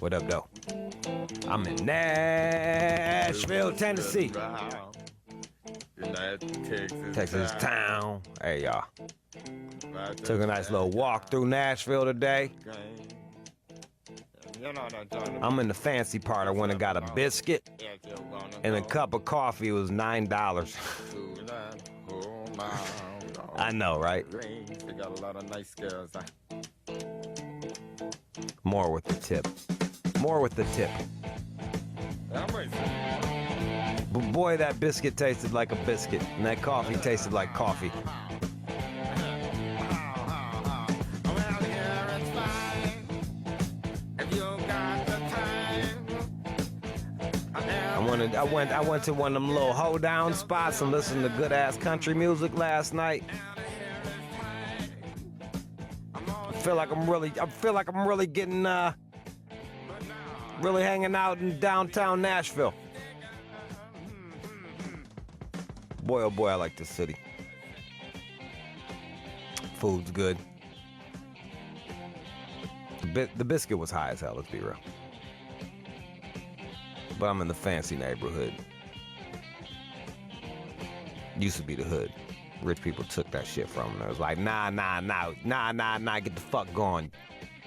What up, though? I'm in Nashville, Tennessee. Texas town. Hey, y'all. Took a nice little walk through Nashville today. I'm in the fancy part. I went and got a biscuit and a cup of coffee. It was $9. I know, right? More with the tip. More with the tip. But boy, that biscuit tasted like a biscuit, and that coffee tasted like coffee. I went to one of them little hoedown spots and listened to good ass country music last night. I feel like I'm really getting really hanging out in downtown Nashville. Boy, oh boy, I like this city. Food's good. The biscuit was high as hell, let's be real. But I'm in the fancy neighborhood. Used to be the hood. Rich people took that shit from them. It was like, nah, get the fuck going.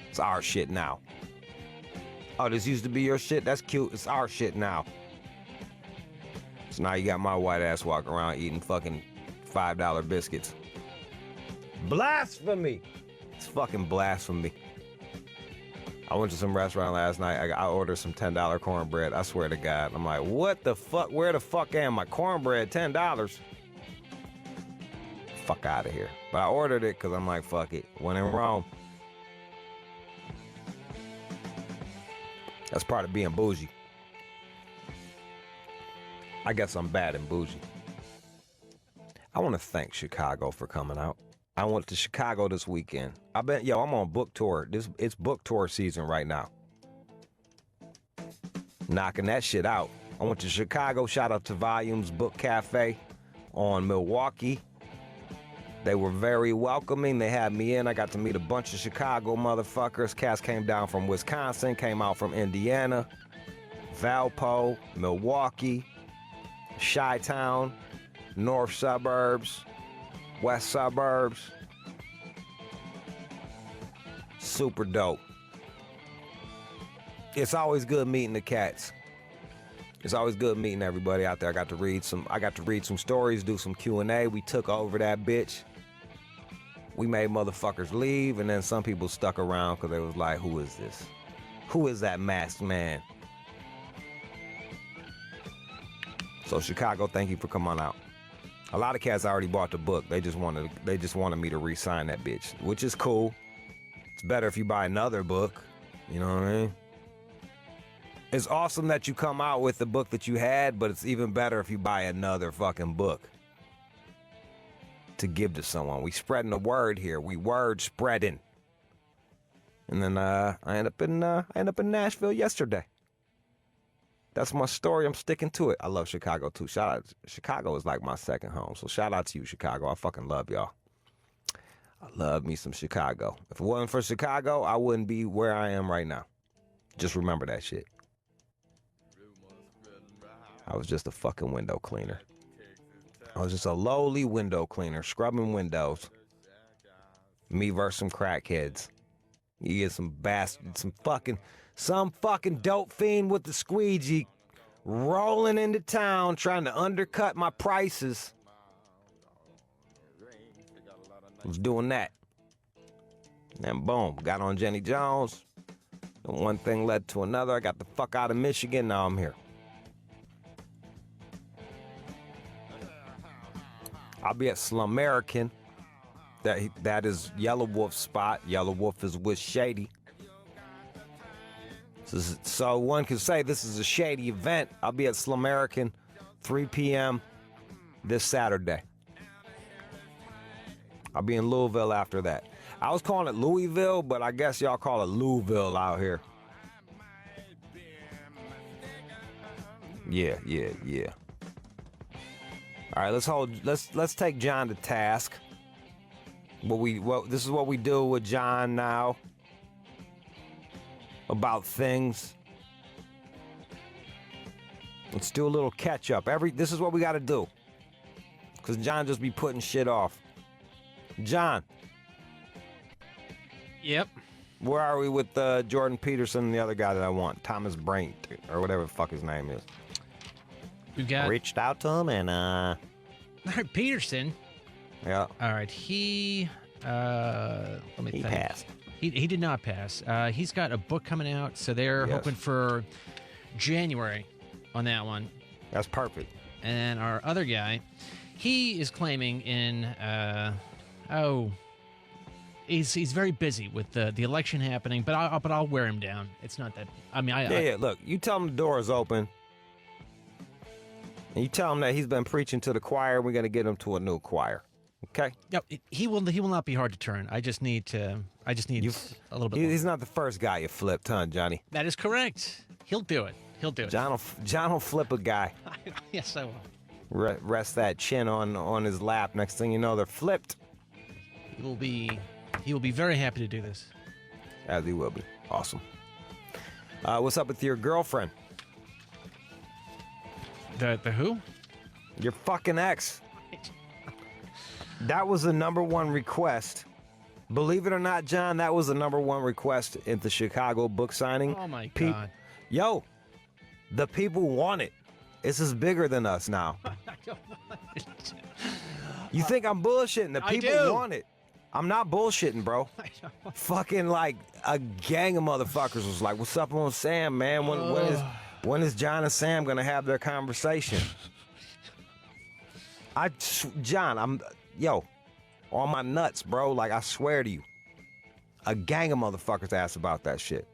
It's our shit now. Oh, this used to be your shit? That's cute. It's our shit now. So now you got my white ass walking around eating fucking $5 biscuits. Blasphemy! It's fucking blasphemy. I went to some restaurant last night. I ordered some $10 cornbread. I swear to God. I'm like, what the fuck? Where the fuck am I? Cornbread, $10? Fuck out of here. But I ordered it because I'm like, fuck it. When in Rome. That's part of being bougie. I guess I'm bad and bougie. I want to thank Chicago for coming out. I went to Chicago this weekend. I'm on book tour. It's book tour season right now. Knocking that shit out. I went to Chicago. Shout out to Volumes Book Cafe on Milwaukee. They were very welcoming. They had me in. I got to meet a bunch of Chicago motherfuckers. Cats came down from Wisconsin, came out from Indiana, Valpo, Milwaukee, Chi-Town, North Suburbs, West Suburbs. Super dope. It's always good meeting the cats. It's always good meeting everybody out there. I got to read some stories, do some Q&A. We took over that bitch. We made motherfuckers leave, and then some people stuck around because they was like, who is this? Who is that masked man? So Chicago, thank you for coming out. A lot of cats already bought the book. They just wanted me to re-sign that bitch, which is cool. It's better if you buy another book. You know what I mean? It's awesome that you come out with the book that you had, but it's even better if you buy another fucking book to give to someone. We spreading the word here. We word spreading. And then I end up in Nashville yesterday. That's my story. I'm sticking to it. I love Chicago too. Chicago is like my second home. So shout out to you, Chicago. I fucking love y'all. I love me some Chicago. If it wasn't for Chicago, I wouldn't be where I am right now. Just remember that shit. I was just a fucking window cleaner. I was just a lowly window cleaner, scrubbing windows. Me versus some crackheads. You get some bastard, some fucking dope fiend with the squeegee rolling into town trying to undercut my prices. I was doing that. And boom, got on Jenny Jones. And one thing led to another. I got the fuck out of Michigan. Now I'm here. I'll be at Slumerican. That is Yellow Wolf's spot. Yellow Wolf is with Shady. So one could say this is a shady event. I'll be at Slumerican, 3 p.m. this Saturday. I'll be in Louisville after that. I was calling it Louisville, but I guess y'all call it Louisville out here. Yeah. All right, let's take John to task. This is what we do with John now. about things. Let's do a little catch up. This is what we got to do. Because John just be putting shit off. John. Yep. Where are we with Jordan Peterson and the other guy that I want? Thomas Braint, or whatever the fuck his name is. We've got... I reached out to him and... Peterson. Yeah. All right. He... let me he think. Passed. He did not pass. He's got a book coming out, so they're hoping for January on that one. That's perfect. And our other guy, he is claiming in... He's very busy with the election happening, but I'll wear him down. It's not that. I mean, yeah. Look, you tell him the door is open, and you tell him that he's been preaching to the choir. We're gonna get him to a new choir. Okay. No, he will not be hard to turn. I just need a little bit. He's not the first guy you flipped, huh, Johnny? That is correct. He'll do it. John will flip a guy. Yes, I will. Rest that chin on his lap. Next thing you know, they're flipped. He will be very happy to do this. As he will be. Awesome. What's up with your girlfriend? The who? Your fucking ex. That was the number one request. Believe it or not, John, that was the number one request at the Chicago book signing. Oh, my God. Yo, the people want it. This is bigger than us now. I don't want it. You think I'm bullshitting? The people want it. I'm not bullshitting, bro. Fucking like a gang of motherfuckers was like, "What's up on Sam, man? When is John and Sam gonna have their conversation?" John, I'm on my nuts, bro. Like I swear to you, a gang of motherfuckers asked about that shit.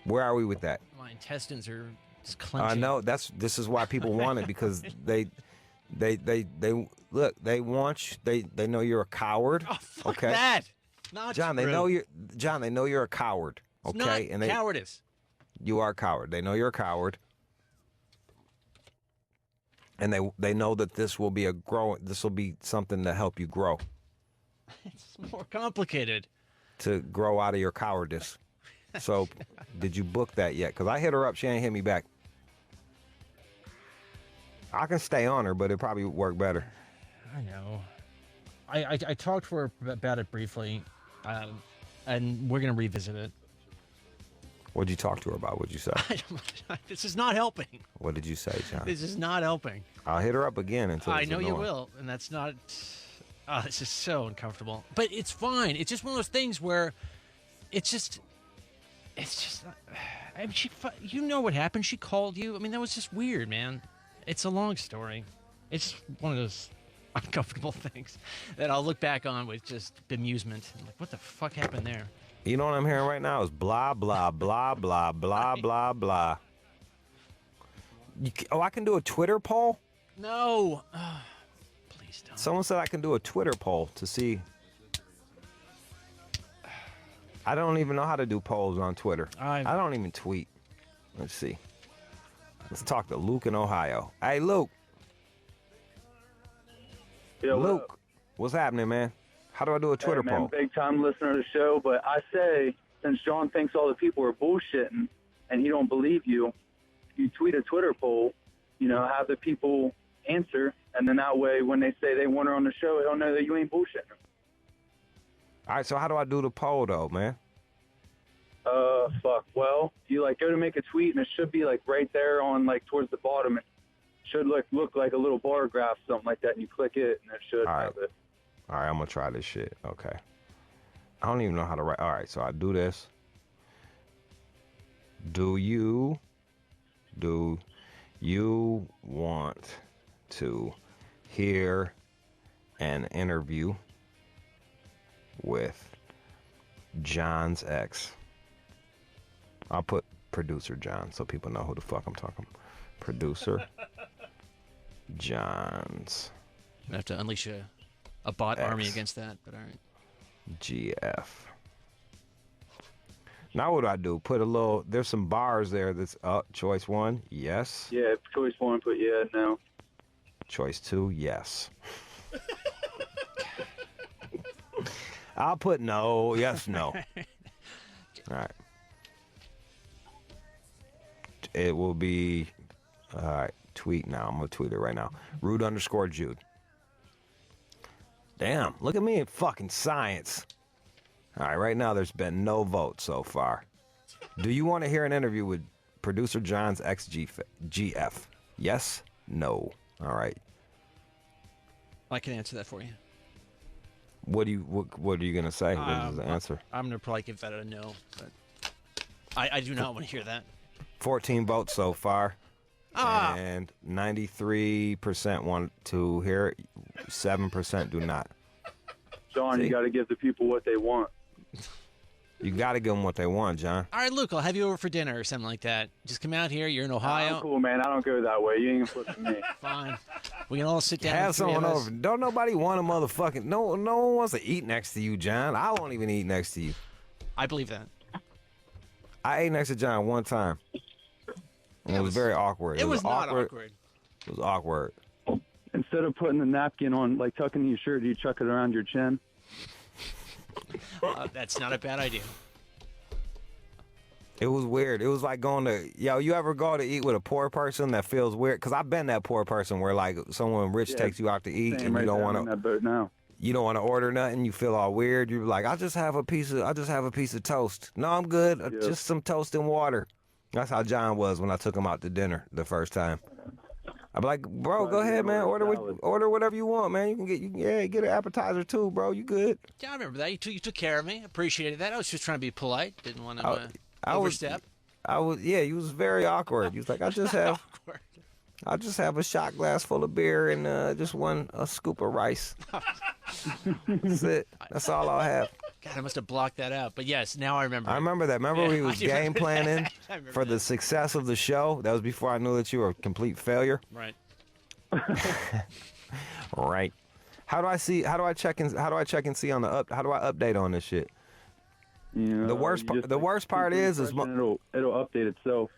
Where are we with that? My intestines are just clenching. I know this is why people want it because they look, they want you, they know you're a coward. Oh, fuck okay? that. Not John, true. they know you're a coward. Okay? It's not cowardice. You are a coward. They know you're a coward. And they know that this will be something to help you grow. It's more complicated. To grow out of your cowardice. So, did you book that yet? Because I hit her up, she ain't hit me back. I can stay on her, but it probably would work better. I know. I talked to her about it briefly, and we're going to revisit it. What'd you talk to her about? What'd you say? This is not helping. What did you say, John? This is not helping. I'll hit her up again until I know you will, and that's not... Oh, this is so uncomfortable. But it's fine. It's just one of those things where it's just... I mean, you know what happened. She called you. I mean, that was just weird, man. It's a long story. It's one of those uncomfortable things that I'll look back on with just bemusement. I'm like, what the fuck happened there? You know what I'm hearing right now is blah, blah, blah, blah, blah, blah, blah. I can do a Twitter poll? No. Please don't. Someone said I can do a Twitter poll to see. I don't even know how to do polls on Twitter. I don't even tweet. Let's see. Let's talk to Luke in Ohio. Hey, Luke. Yo, Luke, what's happening, man? How do I do a Twitter poll? Big time listener to the show, but I say, since John thinks all the people are bullshitting and he don't believe you, you tweet a Twitter poll, have the people answer, and then that way when they say they want her on the show, he'll know that you ain't bullshitting. All right, so how do I do the poll, though, man? Fuck. Well, you go to make a tweet, and it should be right there on towards the bottom. It should look like a little bar graph, something like that, and you click it, and it should have it. All right, I'm going to try this shit. Okay. I don't even know how to write. All right, so I do this. Do you want to hear an interview with John's ex? I'll put producer John so people know who the fuck I'm talking about. Producer John's. You have to unleash a bot army against that, but all right. GF. Now what do I do? Put a little, there's some bars there that's choice 1, yes. Yeah, choice 1, put yeah, no. Choice 2, yes. I'll put no, yes, no. All right. It will be, tweet now. I'm going to tweet it right now. Rude_Jude. Damn, look at me in fucking science. All right, right now there's been no vote so far. Do you want to hear an interview with producer John's ex-GF? Yes? No. All right. I can answer that for you. What are you going to say? What is the answer? I'm going to probably give that a no, but I do not want to hear that. 14 votes so far. And 93% want to hear it. 7% do not. John, See? you got to give the people what they want. You got to give them what they want, John. All right, Luke, I'll have you over for dinner or something like that. Just come out here. You're in Ohio. I'm cool, man. I don't go that way. You ain't gonna flip me. Fine. We can all sit down. Have the three of someone us. over. Don't nobody want a motherfucking... No one wants to eat next to you, John. I won't even eat next to you. I believe that. I ate next to John one time. And it was very awkward. It was not awkward. It was awkward. Instead of putting the napkin on, like tucking your shirt, you chuck it around your chin. That's not a bad idea. It was weird. It was like going to... Yo, you ever go to eat with a poor person that feels weird? Because I've been that poor person where like someone rich takes you out to eat and you don't want to... that boat now. You don't want to order nothing. You feel all weird. You're like, I'll just have a piece of toast. No, I'm good. Just some toast and water. That's how John was when I took him out to dinner the first time. I'm like, bro, go ahead, man. Order whatever you want, man. You can get an appetizer too, bro. You good? Yeah, I remember that. You took care of me. Appreciated that. I was just trying to be polite. Didn't want to overstep. He was very awkward. He was like, I just have a shot glass full of beer and a scoop of rice. That's it. That's all I'll have. God, I must have blocked that out. But yes, now I remember. I remember that. Remember when he was game planning for the success of the show? That was before I knew that you were a complete failure. Right. Right. How do I check and see on how do I update on this shit? You know, The worst part is it'll update itself.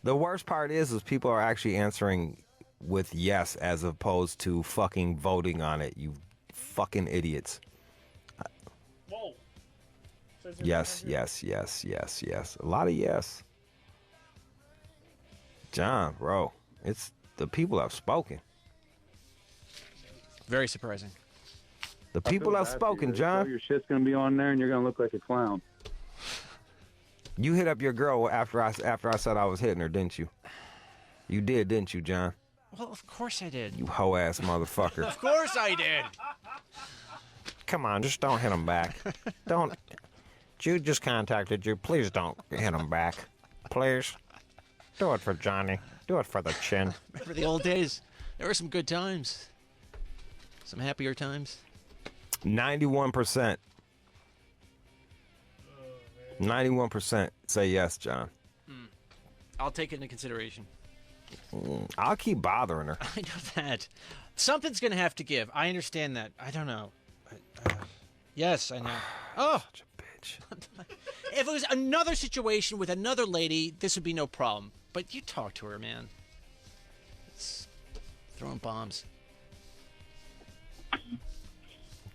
The worst part is people are actually answering with yes as opposed to fucking voting on it. You fucking idiots. Whoa. Yes. A lot of yes. John, bro, it's the people have spoken. Very surprising. The people have spoken, John. Your shit's gonna be on there, and you're gonna look like a clown. You hit up your girl after I said I was hitting her, didn't you? You did, didn't you, John? Well, of course I did. You hoe ass motherfucker. Of course I did. Come on, just don't hit him back. Don't. Jude just contacted you. Please don't hit him back. Please. Do it for Johnny. Do it for the chin. Remember the old days? There were some good times. Some happier times. 91%. 91% say yes, John. I'll take it into consideration. I'll keep bothering her. I know that. Something's going to have to give. I understand that. I don't know. Yes, I know. Oh. Such a bitch. If it was another situation with another lady, this would be no problem. But you talk to her, man. It's throwing bombs.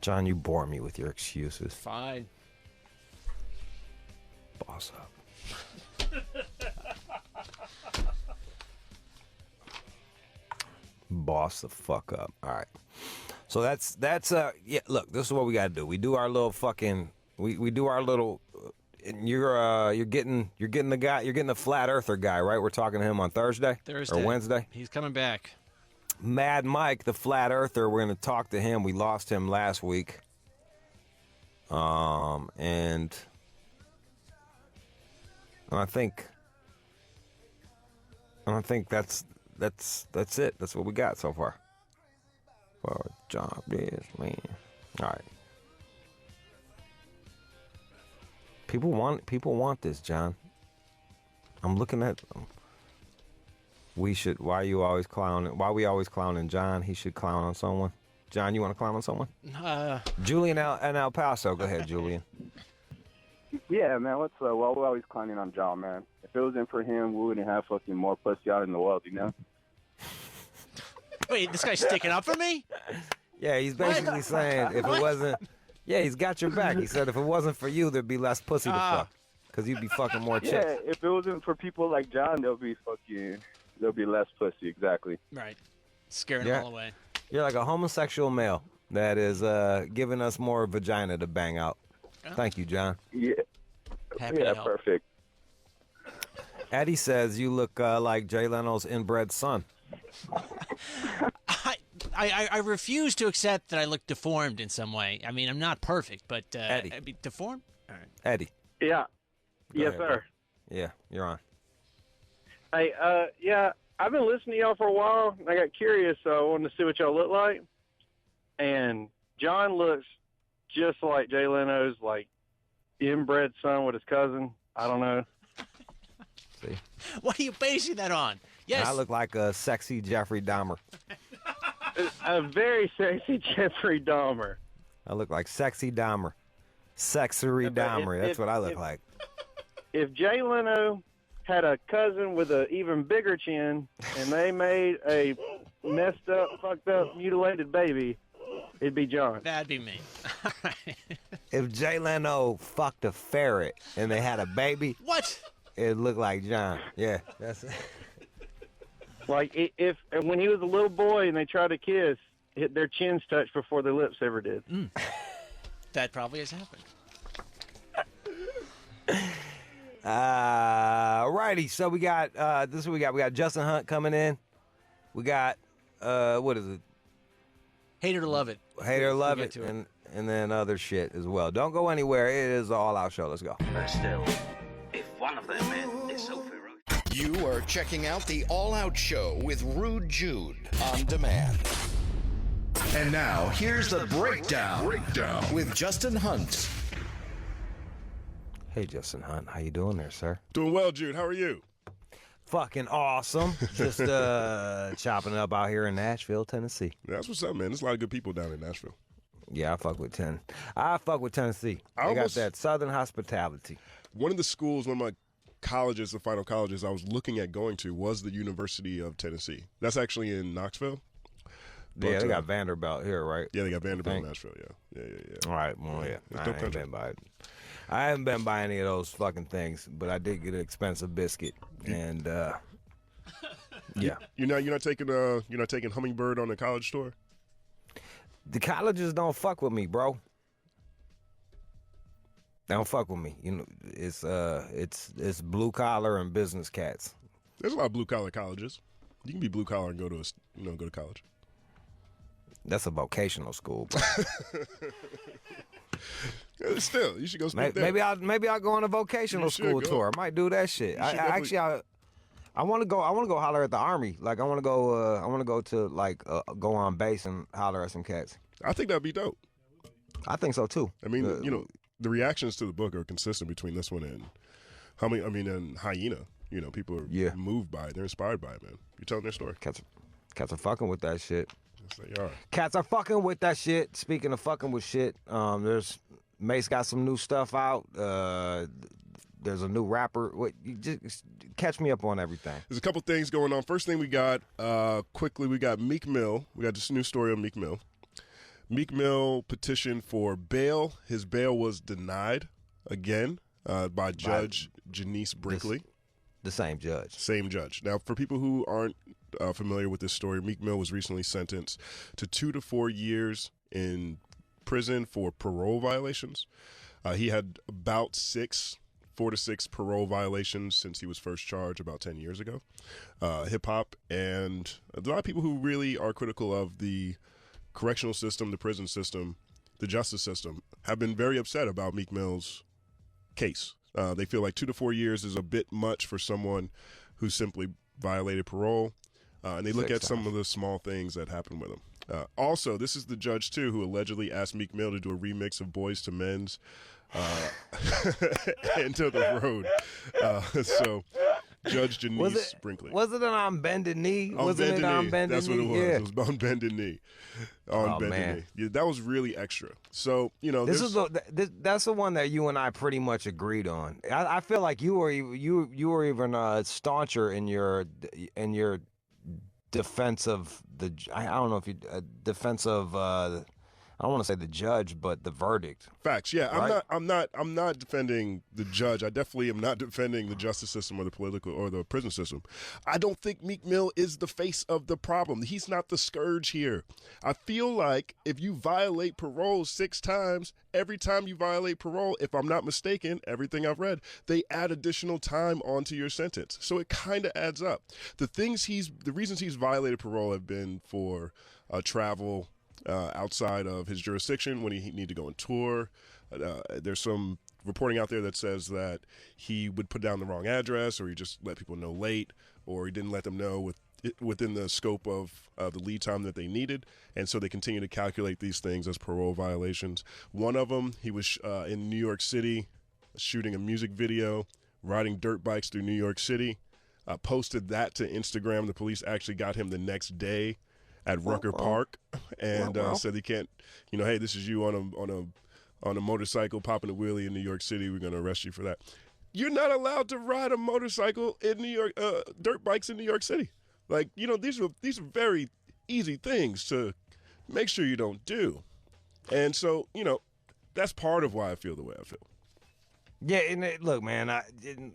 John, you bore me with your excuses. Fine. Boss up. Boss the fuck up. All right. So that's yeah, look, this is what we got to do. We do our little fucking we do our little you're getting the flat earther guy, right? We're talking to him on Thursday or Wednesday. He's coming back. Mad Mike, the flat earther, we're going to talk to him. We lost him last week. And I think that's it. That's what we got so far. For job is man. All right. People want this, John. I'm looking at we should. Why we always clowning John? He should clown on someone. John, you want to clown on someone? Julian and El Paso. Go ahead, Julian. Yeah, man. What's well, we're always clowning on John, man. If it wasn't for him, we wouldn't have fucking more pussy out in the world, you know? Wait, this guy's sticking up for me? Yeah, he's basically saying if it wasn't. Yeah, he's got your back. He said if it wasn't for you, there'd be less pussy to fuck. because you'd be fucking more Yeah, chicks. if it wasn't for people like John, there'll be less pussy. Exactly. Right. Scaring Yeah. them all away. You're like a homosexual male that is giving us more vagina to bang out. Oh. Thank you, John. Yeah. Happy to Yeah, help. perfect. Eddie says you look like Jay Leno's inbred son. I refuse to accept that I look deformed in some way. I mean, I'm not perfect, but Eddie. I mean, deformed? All right. Eddie. Yeah. Go Yes, ahead, sir. Yeah, you're on. Hey, yeah, I've been listening to y'all for a while. And I got curious, so I wanted to see what y'all look like. And John looks just like Jay Leno's, like, inbred son with his cousin. I don't know. See? What are you basing that on? Yes. I look like a sexy Jeffrey Dahmer. A very sexy Jeffrey Dahmer. I look like sexy Dahmer. Sexery But Dahmer. That's what I look like. If Jay Leno had a cousin with an even bigger chin and they made a messed up, fucked up, mutilated baby, it'd be John. That'd be me. All right. If Jay Leno fucked a ferret and they had a baby, What? it'd look like John. Yeah, that's it. Like, if when he was a little boy and they tried to kiss, their chins touched before their lips ever did. That probably has happened. Righty. So we got this. Is what we got. We got Justin Hunt coming in. We got what is it? Hate it or love it. Hate or love We'll it, get to and then other shit as well. Don't go anywhere. It is an all-out show. Let's go. But still, if one of them men is so ferocious. You are checking out the All Out Show with Rude Jude on demand. And now, here's the breakdown With Justin Hunt. Hey, Justin Hunt, how you doing there, sir? Doing well, Jude. How are you? Fucking awesome. Just chopping it up out here in Nashville, Tennessee. That's what's up, man. There's a lot of good people down in Nashville. Yeah, I fuck with Tennessee. I got that Southern hospitality. One of the schools, one of my colleges, the final colleges I was looking at going to was the University of Tennessee. That's actually in Knoxville. But, Yeah, they got Vanderbilt here, right? Yeah, they got Vanderbilt in Think. Nashville, yeah. All right, well, yeah. It's I dope ain't country. been by it. I haven't been by any of those fucking things, but I did get an expensive biscuit, and yeah. You're not taking Hummingbird on the college tour? The colleges don't fuck with me, bro. They don't fuck with me. You know, it's blue collar and business cats. There's a lot of blue collar colleges. You can be blue collar and go to college. That's a vocational school, bro. Still, you should go speak there. Maybe I'll go on a vocational You should school go. tour. I might do that shit. You should definitely- I want to go holler at the Army. Like I want to go to like go on base and holler at some cats. I think that'd be dope. I think so too. I mean, the reactions to the book are consistent between this one and and Hyena. You know, people are moved by it. They're inspired by it, man. You're telling their story. Cats are fucking with that shit. Yes, they are. Cats are fucking with that shit. Speaking of fucking with shit, there's Mace got some new stuff out. There's a new rapper. You just catch me up on everything. There's a couple things going on. First thing we got, we got Meek Mill. We got this new story on Meek Mill. Meek Mill petitioned for bail. His bail was denied again by Judge Janice Brinkley. The same judge. Same judge. Now, for people who aren't familiar with this story, Meek Mill was recently sentenced to 2 to 4 years in prison for parole violations. He had about 4 to 6 parole violations since he was first charged about 10 years ago. Hip-hop and a lot of people who really are critical of the correctional system, the prison system, the justice system, have been very upset about Meek Mill's case. They feel like 2 to 4 years is a bit much for someone who simply violated parole. And they look at some of the small things that happened with him. Also, this is the judge, too, who allegedly asked Meek Mill to do a remix of Boys to Men's Into the Road. So, Judge Janice Brinkley. Was it an On Bended Knee? On Wasn't it On Bended Knee? That's what it was. Yeah. It was on Bended Knee. On Bended man. Knee. Yeah, that was really extra. So, That's the one that you and I pretty much agreed on. I feel like you were even stauncher in your defense of the. I don't know if you defense of I don't want to say the judge, but the verdict. Facts. Yeah, Right? I'm not defending the judge. I definitely am not defending the justice system or the political or the prison system. I don't think Meek Mill is the face of the problem. He's not the scourge here. I feel like if you violate parole 6 times, every time you violate parole, if I'm not mistaken, everything I've read, they add additional time onto your sentence. So it kind of adds up. The reasons he's violated parole have been for travel outside of his jurisdiction when he need to go on tour. There's some reporting out there that says that he would put down the wrong address, or he just let people know late, or he didn't let them know within the scope of the lead time that they needed, and so they continue to calculate these things as parole violations. One of them, he was in New York City shooting a music video, riding dirt bikes through New York City, posted that to Instagram. The police actually got him the next day at Rucker Park, and said he can't, hey, this is you on a motorcycle popping a wheelie in New York City. We're going to arrest you for that. You're not allowed to ride a motorcycle in New York, dirt bikes in New York City. Like, these are very easy things to make sure you don't do. And so, that's part of why I feel the way I feel. Yeah, and look, man,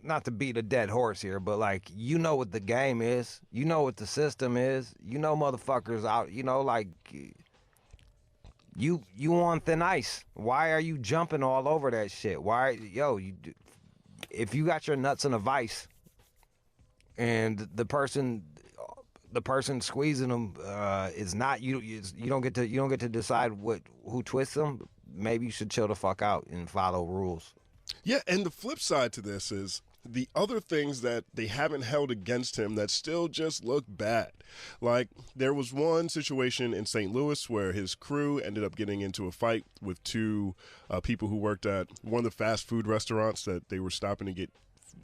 not to beat a dead horse here, but like, what the game is, what the system is, motherfuckers out, like, you on thin ice. Why are you jumping all over that shit? If you got your nuts in a vice, and the person squeezing them is not you. You don't get to decide who twists them. Maybe you should chill the fuck out and follow rules. Yeah, and the flip side to this is the other things that they haven't held against him that still just look bad. Like, there was one situation in St. Louis where his crew ended up getting into a fight with 2 people who worked at one of the fast food restaurants that they were stopping to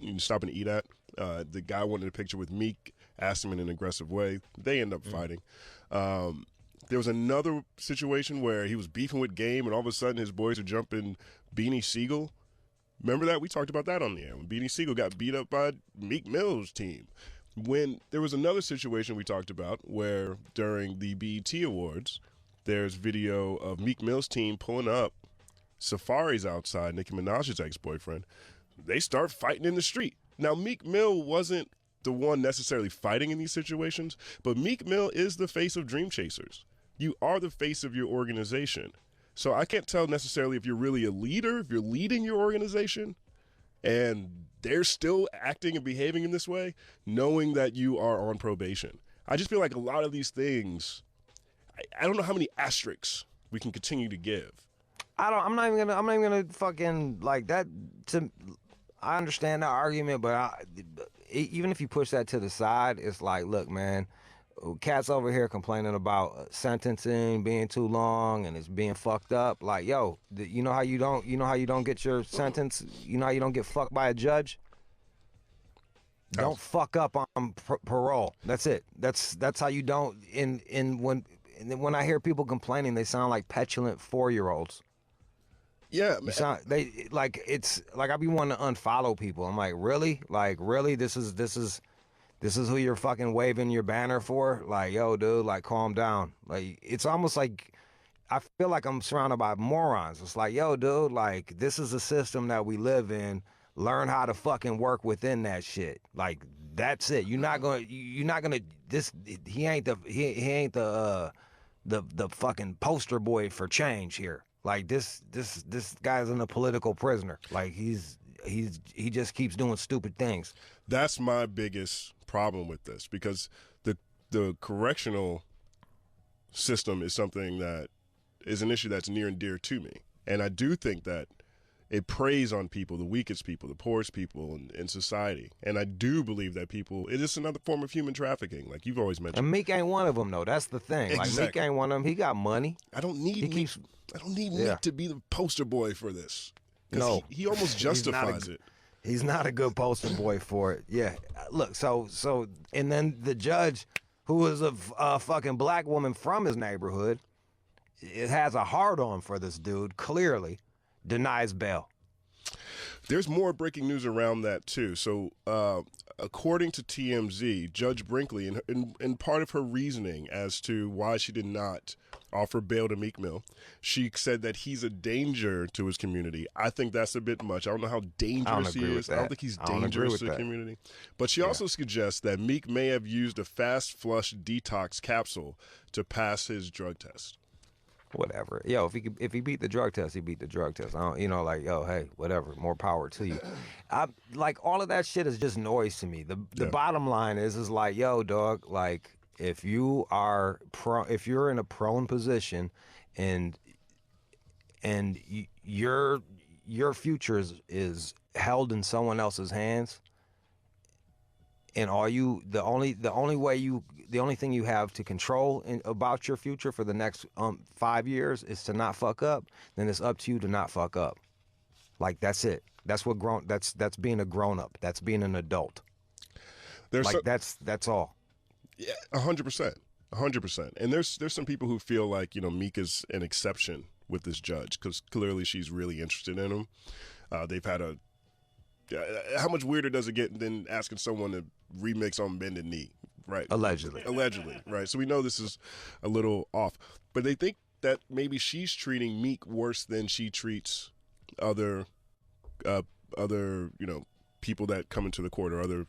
eat at. The guy wanted a picture with Meek, asked him in an aggressive way. They end up fighting. There was another situation where he was beefing with Game, and all of a sudden his boys are jumping Beanie Siegel. Remember that? We talked about that on the air when Beanie Siegel got beat up by Meek Mill's team. When there was another situation we talked about where during the BET Awards, there's video of Meek Mill's team pulling up Safari's outside, Nicki Minaj's ex-boyfriend. They start fighting in the street. Now, Meek Mill wasn't the one necessarily fighting in these situations, but Meek Mill is the face of Dream Chasers. You are the face of your organization. So I can't tell necessarily if you're really a leader, if you're leading your organization, and they're still acting and behaving in this way, knowing that you are on probation. I just feel like a lot of these things, I don't know how many asterisks we can continue to give. I'm not even gonna fucking like that. I understand that argument, but even if you push that to the side, it's like, look, man. Cats over here complaining about sentencing being too long and it's being fucked up. Like, yo, you know how you don't get your sentence? You know how you don't get fucked by a judge? Don't fuck up on parole. That's it. That's how you don't. When I hear people complaining, they sound like petulant 4-year-olds. Yeah, man. It's like I be wanting to unfollow people. I'm like, really? Like, really? This is who you're fucking waving your banner for? Like, yo, dude, like, calm down. Like, it's almost like I feel like I'm surrounded by morons. It's like, yo, dude, like, this is a system that we live in. Learn how to fucking work within that shit. Like, that's it. He ain't the fucking poster boy for change here. Like, this guy's a political prisoner. Like, he just keeps doing stupid things. That's my biggest problem with this, because the correctional system is something that is an issue that's near and dear to me. And I do think that it preys on people, the weakest people, the poorest people in society. And I do believe that it is another form of human trafficking, like you've always mentioned. And Meek ain't one of them, though. That's the thing. Exactly. Like, Meek ain't one of them. He got money. I don't need Meek to be the poster boy for this. No. He almost justifies it. He's not a good poster boy for it. Yeah. Look, so and then the judge, who is a fucking black woman from his neighborhood, it has a hard-on for this dude, clearly, denies bail. There's more breaking news around that, too. So according to TMZ, Judge Brinkley, in part of her reasoning as to why she did not offer bail to Meek Mill, she said that he's a danger to his community. I think that's a bit much. I don't know how dangerous he is. I don't think he's dangerous to the community. But she also suggests that Meek may have used a fast flush detox capsule to pass his drug test. Whatever. Yo, if he beat the drug test, he beat the drug test. I don't, like, yo, hey, whatever. More power to you. Like, all of that shit is just noise to me. The bottom line is like, yo, dog, like, if you're in a prone position and your future is held in someone else's hands, and the only thing you have to control about your future for the next 5 years is to not fuck up, then it's up to you to not fuck up. Like, that's it. That's that's being a grown up. That's being an adult. That's all. Yeah, 100%. 100%. And there's some people who feel like, Meek is an exception with this judge because clearly she's really interested in him. They've had how much weirder does it get than asking someone to remix on Bended Knee, right? Allegedly, right? So we know this is a little off. But they think that maybe she's treating Meek worse than she treats other people that come into the court or other,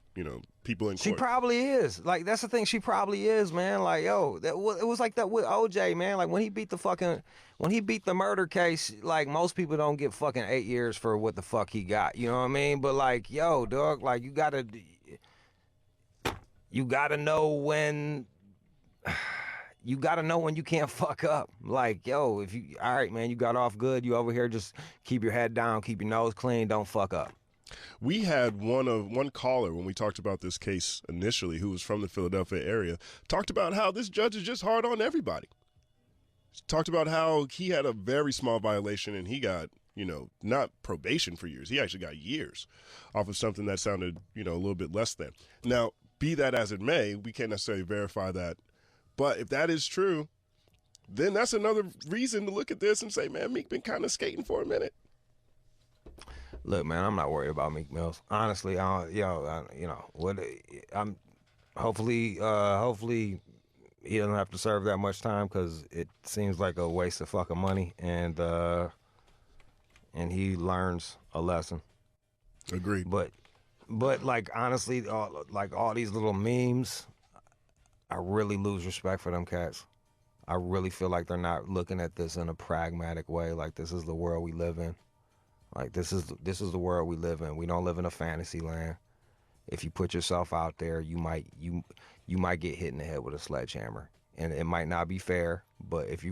people in court. She probably is. Like, that's the thing. She probably is, man. Like, yo, it was like that with OJ, man. Like, when he beat the murder case, like, most people don't get fucking 8 years for what the fuck he got. You know what I mean? But, like, yo, dog, like, you gotta know when. You gotta know when you can't fuck up. Like, yo, all right, man, you got off good. You over here, just keep your head down, keep your nose clean, don't fuck up. We had one caller when we talked about this case initially, who was from the Philadelphia area, talked about how this judge is just hard on everybody. Talked about how he had a very small violation and he got, not probation for years. He actually got years off of something that sounded, a little bit less than. Now, be that as it may, we can't necessarily verify that. But if that is true, then that's another reason to look at this and say, man, Meek been kind of skating for a minute. Look, man, I'm not worried about Meek Mills. Honestly, hopefully he doesn't have to serve that much time because it seems like a waste of fucking money, and he learns a lesson. Agreed. But like, honestly, all these little memes, I really lose respect for them cats. I really feel like they're not looking at this in a pragmatic way. Like, this is the world we live in. Like, this is the world we live in. We don't live in a fantasy land. If you put yourself out there, you might get hit in the head with a sledgehammer, and it might not be fair. But if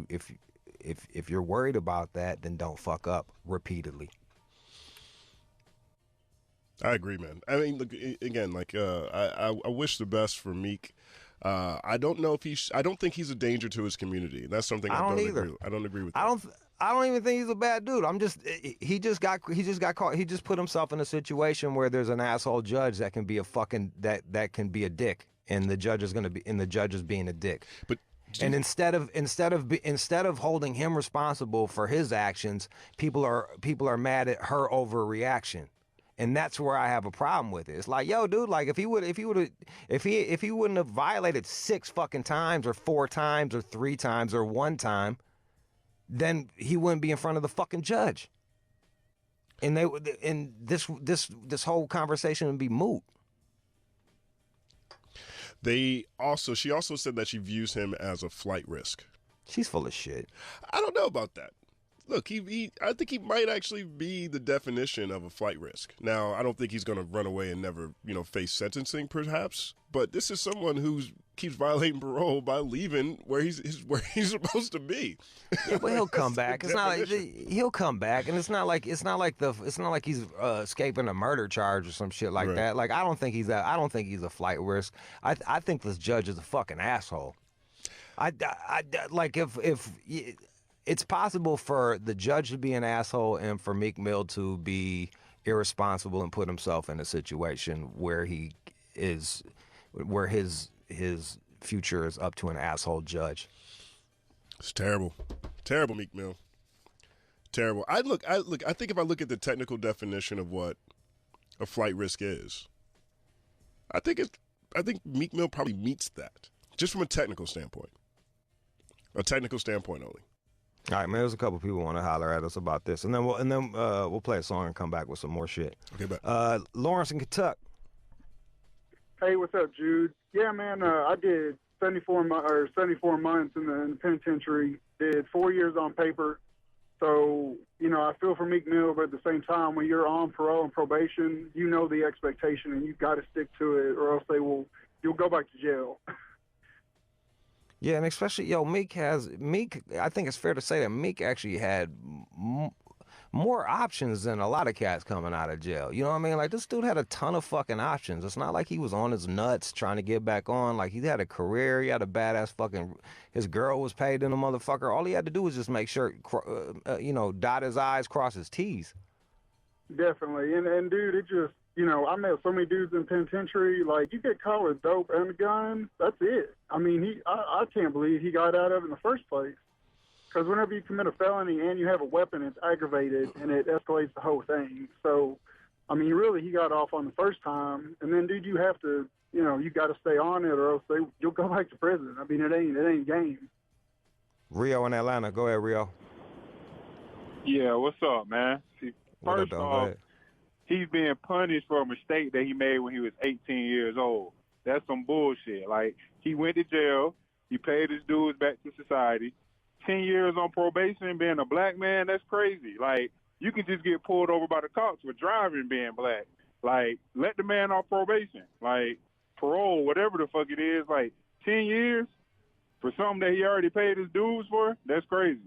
you're worried about that, then don't fuck up repeatedly. I agree, man. I mean, look, again, like, I wish the best for Meek. I don't know if I don't think he's a danger to his community. That's something I don't either. I don't agree with that. I don't even think he's a bad dude. He just got caught. He just put himself in a situation where there's an asshole judge that can be that can be a dick, and the judge is being a dick. But and instead of holding him responsible for his actions, people are mad at her overreaction. And that's where I have a problem with it. It's like, yo, dude, like, if he wouldn't have violated 6 fucking times or 4 times or 3 times or 1 time, then he wouldn't be in front of the fucking judge. And this whole conversation would be moot. She also said that she views him as a flight risk. She's full of shit. I don't know about that. Look, I think he might actually be the definition of a flight risk. Now, I don't think he's going to run away and never, face sentencing, perhaps. But this is someone who keeps violating parole by leaving where he's supposed to be. Yeah, but he'll come back. It's not like he'll come back, and it's not like he's escaping a murder charge or some shit like that. Like, I don't think he's a flight risk. I think this judge is a fucking asshole. It's possible for the judge to be an asshole and for Meek Mill to be irresponsible and put himself in a situation where his future is up to an asshole judge. It's terrible. Terrible, Meek Mill. Terrible. I think if I look at the technical definition of what a flight risk is, I think Meek Mill probably meets that, just from a technical standpoint. A technical standpoint only. All right, man. There's a couple people want to holler at us about this, and then we'll play a song and come back with some more shit. Okay, but Lawrence in Kentucky. Hey, what's up, Jude? Yeah, man. I did 74 months in the penitentiary. Did 4 years on paper. So, I feel for Meek Mill, but at the same time, when you're on parole and probation, you know the expectation, and you've got to stick to it, or else you'll go back to jail. Yeah, and especially, Meek, I think it's fair to say that Meek actually had more options than a lot of cats coming out of jail. You know what I mean? Like, this dude had a ton of fucking options. It's not like he was on his nuts trying to get back on. Like, he had a career. He had a badass fucking... His girl was paid in a motherfucker. All he had to do was just make sure, dot his I's, cross his T's. Definitely. And dude, it just, I met so many dudes in penitentiary. Like, you get caught with dope and a gun, that's it. I mean, I can't believe he got out of it in the first place. Because whenever you commit a felony and you have a weapon, it's aggravated and it escalates the whole thing. So, I mean, really, he got off on the first time. And then, dude, you have to, you got to stay on it or else you'll go back to prison. I mean, it ain't game. Rio in Atlanta. Go ahead, Rio. Yeah, what's up, man? See, first off, he's being punished for a mistake that he made when he was 18 years old. That's some bullshit. Like, he went to jail. He paid his dues back to society. 10 years on probation, being a black man, that's crazy. Like, you can just get pulled over by the cops for driving being black. Like, let the man off probation. Like, parole, whatever the fuck it is, like, 10 years for something that he already paid his dues for, that's crazy.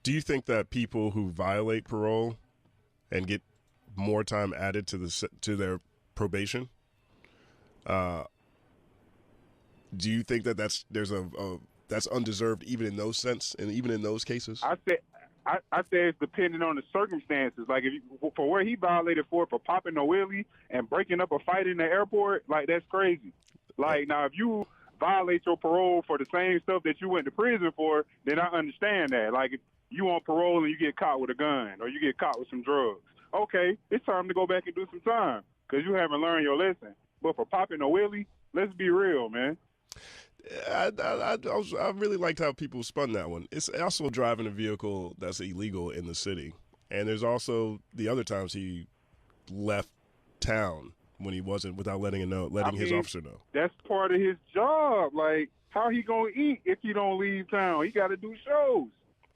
Do you think that people who violate parole and get more time added to their probation, do you think that that's undeserved even in those sense and even in those cases? I say it's depending on the circumstances. Like, for where he violated for popping a wheelie and breaking up a fight in the airport, like, that's crazy. Like, now if you violate your parole for the same stuff that you went to prison for, then I understand that. Like, if you on parole and you get caught with a gun or you get caught with some drugs, okay, it's time to go back and do some time because you haven't learned your lesson. But for popping a wheelie, let's be real, man. I really liked how people spun that one. It's also driving a vehicle that's illegal in the city. And there's also the other times he left town when he wasn't, without letting his officer know. That's part of his job. Like, how he going to eat if he don't leave town? He got to do shows.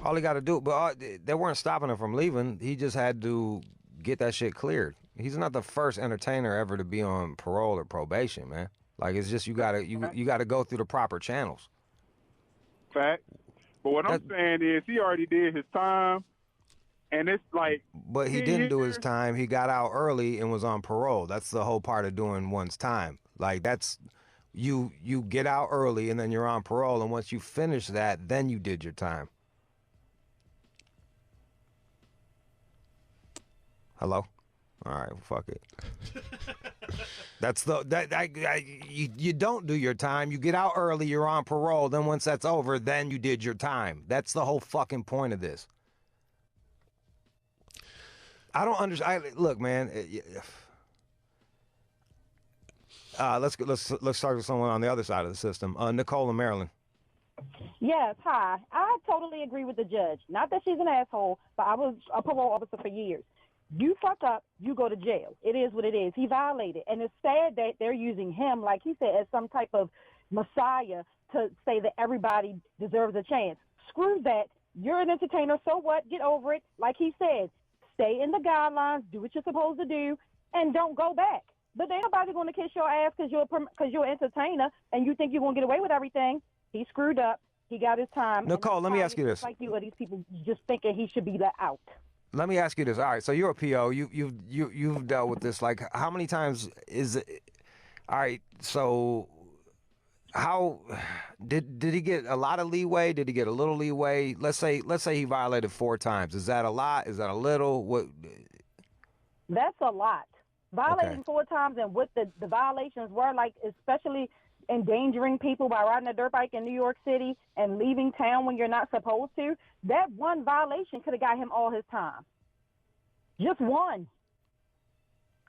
All he got to do, but they weren't stopping him from leaving. He just had to get that shit cleared. He's not the first entertainer ever to be on parole or probation, man. Like, it's just you gotta go through the proper channels. Fact. But what I'm saying is he already did his time, and it's like... But he didn't do his time. He got out early and was on parole. That's the whole part of doing one's time. Like, that's... You get out early and then you're on parole, and once you finish that, then you did your time. Hello? All right, well, fuck it. You don't do your time. You get out early, you're on parole, then once that's over, then you did your time. That's the whole fucking point of this. I don't understand. Look, man. Let's start with someone on the other side of the system. Nicole in Maryland. Yes, hi. I totally agree with the judge. Not that she's an asshole, but I was a parole officer for years. You fuck up, you go to jail. It is what it is. He violated. And it's sad that they're using him, like he said, as some type of messiah to say that everybody deserves a chance. Screw that. You're an entertainer, so what? Get over it. Like he said, stay in the guidelines, do what you're supposed to do, and don't go back. But ain't nobody going to kiss your ass because you're an entertainer and you think you're going to get away with everything. He screwed up. He got his time. Nicole, let me ask you this. Like you or these people just thinking he should be let out. Let me ask you this. All right, so you're a PO. You've dealt with this. Like, how many times is it? All right, so how did he get a lot of leeway? Did he get a little leeway? Let's say he violated 4 times. Is that a lot? Is that a little? What? That's a lot. Violating 4 times and what the violations were, like especially endangering people by riding a dirt bike in New York City and leaving town when you're not supposed to, that one violation could have got him all his time. Just one.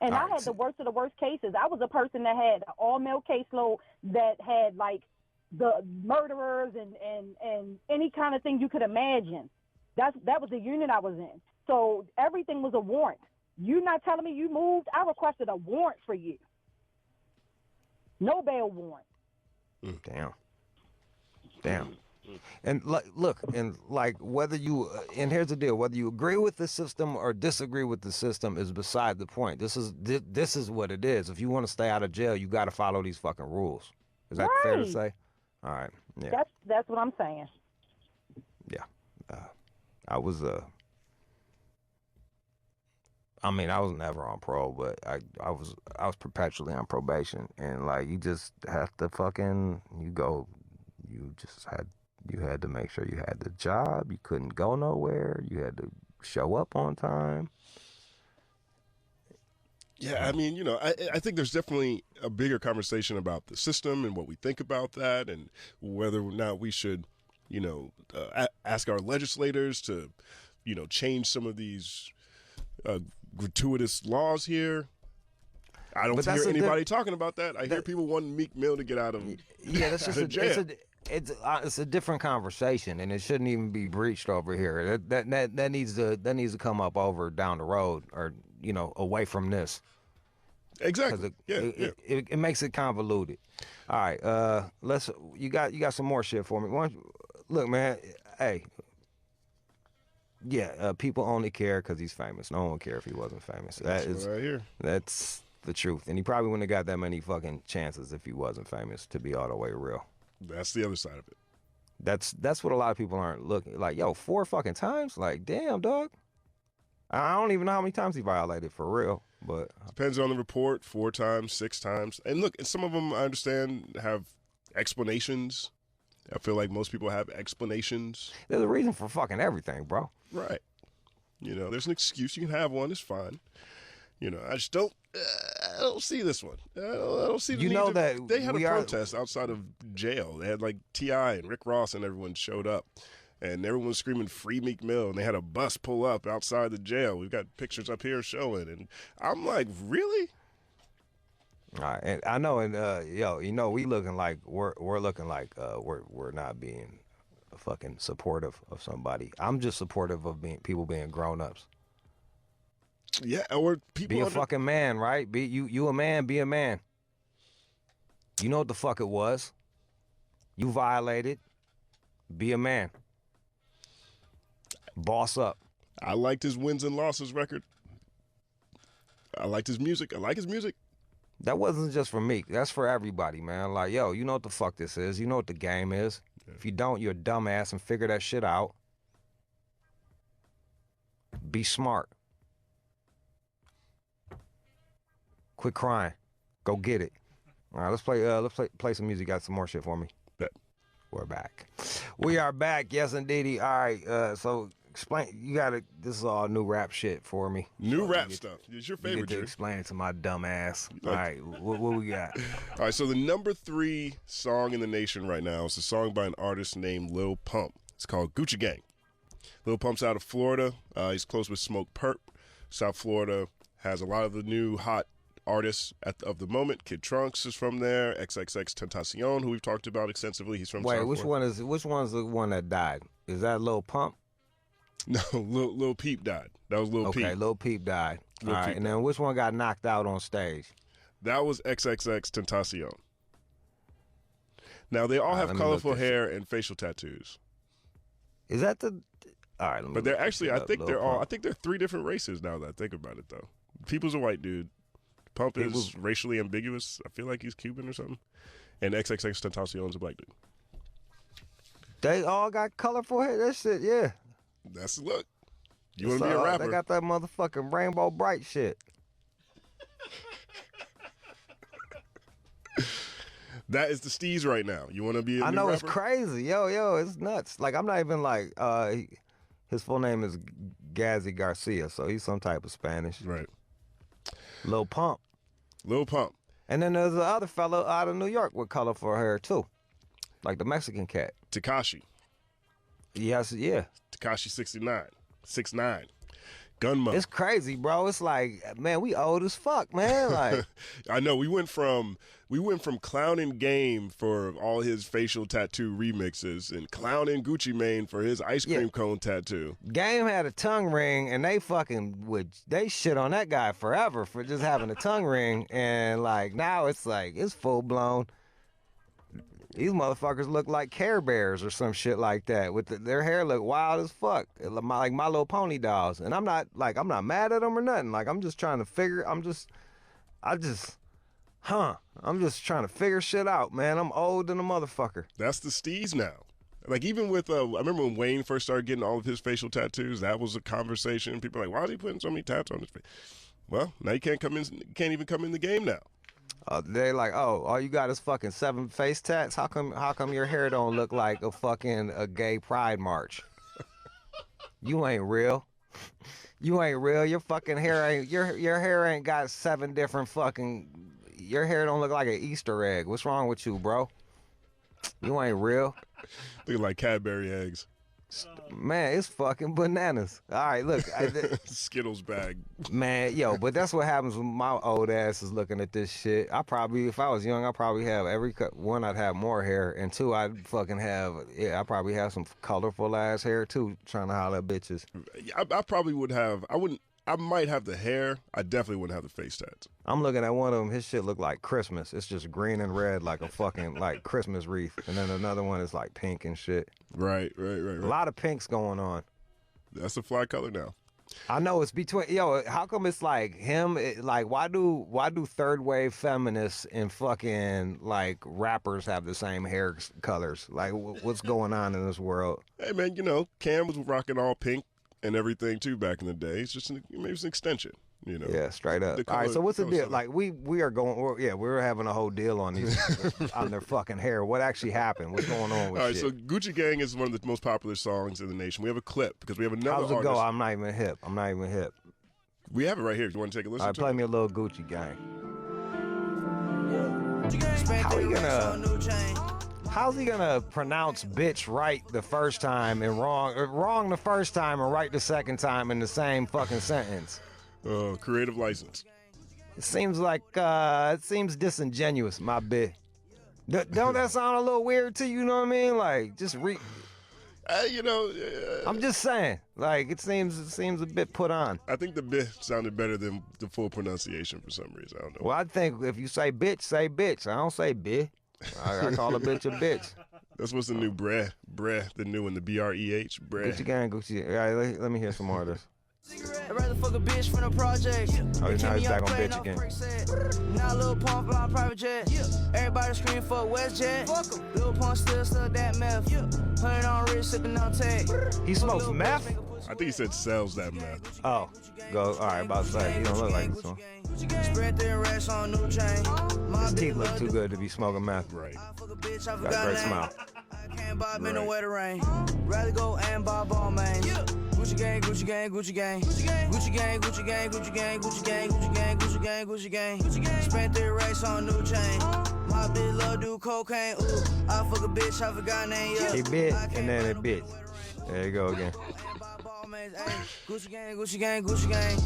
And I had the worst of the worst cases. I was a person that had an all-male caseload that had, like, the murderers and any kind of thing you could imagine. That was the unit I was in. So everything was a warrant. You not telling me you moved? I requested a warrant for you. No bail warrant. Damn. And look, and like whether you and here's the deal: whether you agree with the system or disagree with the system is beside the point. This is what it is. If you want to stay out of jail, you got to follow these fucking rules. Is that fair to say? All right. Yeah. That's what I'm saying. Yeah. I was I mean, I was never on parole, but I was perpetually on probation, and like you just have to fucking you had to make sure you had the job. You couldn't go nowhere. You had to show up on time. Yeah, I mean, I think there's definitely a bigger conversation about the system and what we think about that, and whether or not we should, ask our legislators to, change some of these gratuitous laws here. I don't hear anybody talking about that. I hear people wanting Meek Mill to get out of that's just jail. It's a different conversation, and it shouldn't even be breached over here. That needs to come up over down the road, or away from this. Exactly. It makes it convoluted. All right, you got some more shit for me. Look, man, hey. Yeah, people only care because he's famous. No one would care if he wasn't famous. That's what I hear. That's the truth. And he probably wouldn't have got that many fucking chances if he wasn't famous, to be all the way real. That's the other side of it. That's what a lot of people aren't looking like. Yo, 4 fucking times? Like, damn, dog. I don't even know how many times he violated for real. But depends on the report. 4 times, 6 times. And look, some of them I understand have explanations. I feel like most people have explanations. There's a reason for fucking everything, bro. Right. There's an excuse. You can have one. It's fine. I just don't. I don't see this one. I don't see the need that they had a protest outside of jail. They had like T.I. and Rick Ross and everyone showed up, and everyone was screaming "Free Meek Mill," and they had a bus pull up outside the jail. We've got pictures up here showing, and I'm like, really? All right, and I know, and we looking like we're looking like we're not being fucking supportive of somebody. I'm just supportive of people being grown ups. Yeah, or people be a fucking man, right? Be you a man, be a man. You know what the fuck it was. You violated. Be a man. Boss up. I liked his wins and losses record. I liked his music. I like his music. That wasn't just for Meek. That's for everybody, man. Like, yo, you know what the fuck this is. You know what the game is. Yeah. If you don't, you're a dumbass and figure that shit out. Be smart. Quit crying. Go get it. All right, let's play some music. Got some more shit for me. Bet. We're back. We are back. Yes, indeedy. All right. So explain. You got to. This is all new rap shit for me. New rap stuff. It's your favorite. You get to explain it to my dumb ass. All right. What we got? All right. So the number 3 song in the nation right now is a song by an artist named Lil Pump. It's called Gucci Gang. Lil Pump's out of Florida. He's close with Smoke Perp. South Florida has a lot of the new hot artists of the moment. Kid Trunks is from there. XXX Tentacion, who we've talked about extensively. He's from South Florida. Which one's the one that died? Is that Lil Pump? No, Lil Peep died. That was Lil Peep. Okay, Lil Peep died. All right, and then which one got knocked out on stage? That was XXX Tentacion. Now they all have colorful hair and facial tattoos. Is that the? All right, but they're actually. I think they're all. I think they're 3 different races now that I think about it, though. People's a white dude. Pump is racially ambiguous. I feel like he's Cuban or something. And XXX Tentacion's a black dude. They all got colorful hair. That shit, yeah. That's the look. You want to be a rapper? They got that motherfucking rainbow bright shit. That is the steez right now. You want to be a I know rapper? It's crazy. Yo, it's nuts. Like, I'm not even like, his full name is Gazi Garcia, so he's some type of Spanish. Right. Lil Pump. Lil Pump. And then there's the other fellow out of New York with colorful hair, too. Like the Mexican cat. Tekashi. Yes, yeah. Tekashi 6'9". gun mode. It's crazy, bro. It's like, man, we old as fuck, man. Like, I know we went from clowning Game for all his facial tattoo remixes and clowning Gucci Mane for his ice cream cone tattoo. Game had a tongue ring, and they shit on that guy forever for just having a tongue ring, and like now it's like it's full blown. These motherfuckers look like Care Bears or some shit like that. Their hair look wild as fuck, like My Little Pony dolls. And I'm not mad at them or nothing. Like I'm just trying to figure. I'm just trying to figure shit out, man. I'm old than a motherfucker. That's the steez now. Like even with, I remember when Wayne first started getting all of his facial tattoos. That was a conversation. People were like, why is he putting so many tats on his face? Well, now you can't even come in the game now. They like, oh, all you got is fucking 7 face tats. How come your hair don't look like a gay pride march? You ain't real. You ain't real. Your fucking hair ain't your hair ain't got 7 different fucking. Your hair don't look like an Easter egg. What's wrong with you, bro? You ain't real. Looking like Cadbury eggs. Man, it's fucking bananas. All right, look. Skittles bag. Man, but that's what happens when my old ass is looking at this shit. If I was young, I'd probably have one, I'd have more hair, and 2, I'd fucking have, I'd probably have some colorful ass hair too, trying to holler at bitches. I probably would have, I might have the hair. I definitely wouldn't have the face tats. I'm looking at one of them. His shit look like Christmas. It's just green and red like a fucking like Christmas wreath. And then another one is like pink and shit. Right. A lot of pinks going on. That's a fly color now. I know it's between. How come it's like him? Why do third wave feminists and fucking like rappers have the same hair colors? Like, what's going on in this world? Hey man, Cam was rocking all pink and everything too back in the day. It's just maybe it's an extension, Yeah, straight up. All right, so what's the deal? Like we are going. We're having a whole deal on these on their fucking hair. What actually happened? What's going on with All right, shit? so Gucci Gang is one of the most popular songs in the nation. We have a clip because we have another How's it artist. go? I'm not even hip. We have it right here. If you want to take a listen All right, to play it. me a little Gucci Gang. How's he gonna pronounce bitch right the first time and wrong the first time and right the second time in the same fucking sentence? Creative license. It seems like it seems disingenuous, my bitch. Don't that sound a little weird to you? You know what I mean? Like just I'm just saying. Like it seems a bit put on. I think the bitch sounded better than the full pronunciation for some reason. I don't know. Well, I think if you say bitch, say bitch. I don't say bitch. I call a bitch a bitch. That's what's the new breh, the new one, the BREH, breh. Gucci Gang, Gucci. All right, let me hear some more of this. I'd rather fuck a bitch from the project. Oh, now he's back on bitch again. Now Lil Pump fly private jet. Everybody scream for WestJet. Fuck 'em. Lil Pump still that meth. 100 on wrist, sipping on tech. He smokes meth? I think he said sells that meth. Oh, go. All right, about to say he don't look like this one. Spread their racks on new chain. His teeth look too good to be smoking meth. Right. Got a great smile. Can't bob in the wetter rain. Rather go and bob all man. Gucci gang, Gucci gang, Gucci gang. Gucci gang, Gucci gang, Gucci gang, Gucci gang, Gucci gang, Gucci gang, Gucci gang. Spent 3 racks on new chain. My bitch love do cocaine. Ooh, I fuck a bitch, I forgot name. Yeah. He bit and then it bit. There you go again. Gucci gang, Gucci gang, Gucci gang.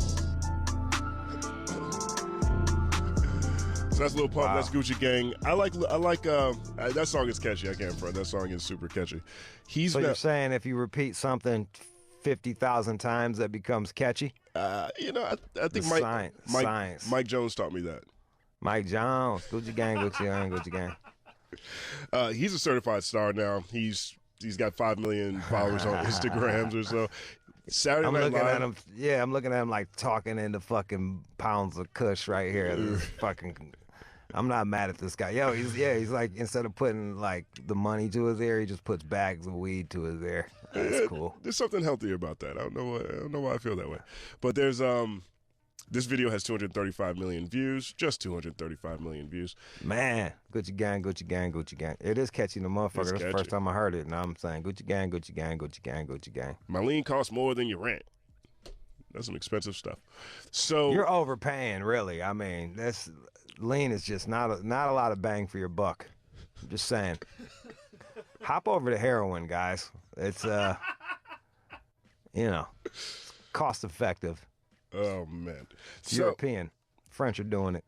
So that's Lil Pump. Wow. That's Gucci Gang. I like that song is catchy. I can't front. That song is super catchy. You're saying if you repeat something 50,000 times, that becomes catchy? I think Mike Jones taught me that. Mike Jones, Gucci Gang, Gucci Gang, Gucci Gang. He's a certified star now. He's got 5 million followers on Instagrams or so. Saturday Night Live. At him. Yeah, I'm looking at him like talking into fucking pounds of kush right here. This fucking. I'm not mad at this guy. He's like, instead of putting like the money to his ear, he just puts bags of weed to his ear. That's cool. There's something healthier about that. I don't know why I feel that way. But there's this video has 235 million views. Just 235 million views. Man, Gucci Gang, Gucci Gang, Gucci Gang. It is catchy, the motherfucker. That's the first time I heard it. Now I'm saying Gucci Gang, Gucci Gang, Gucci Gang, Gucci Gang. My lean costs more than your rent. That's some expensive stuff. So you're overpaying, really. I mean, lean is just not a lot of bang for your buck. I'm just saying. Hop over to heroin, guys. It's cost effective. Oh man, It's European. French are doing it.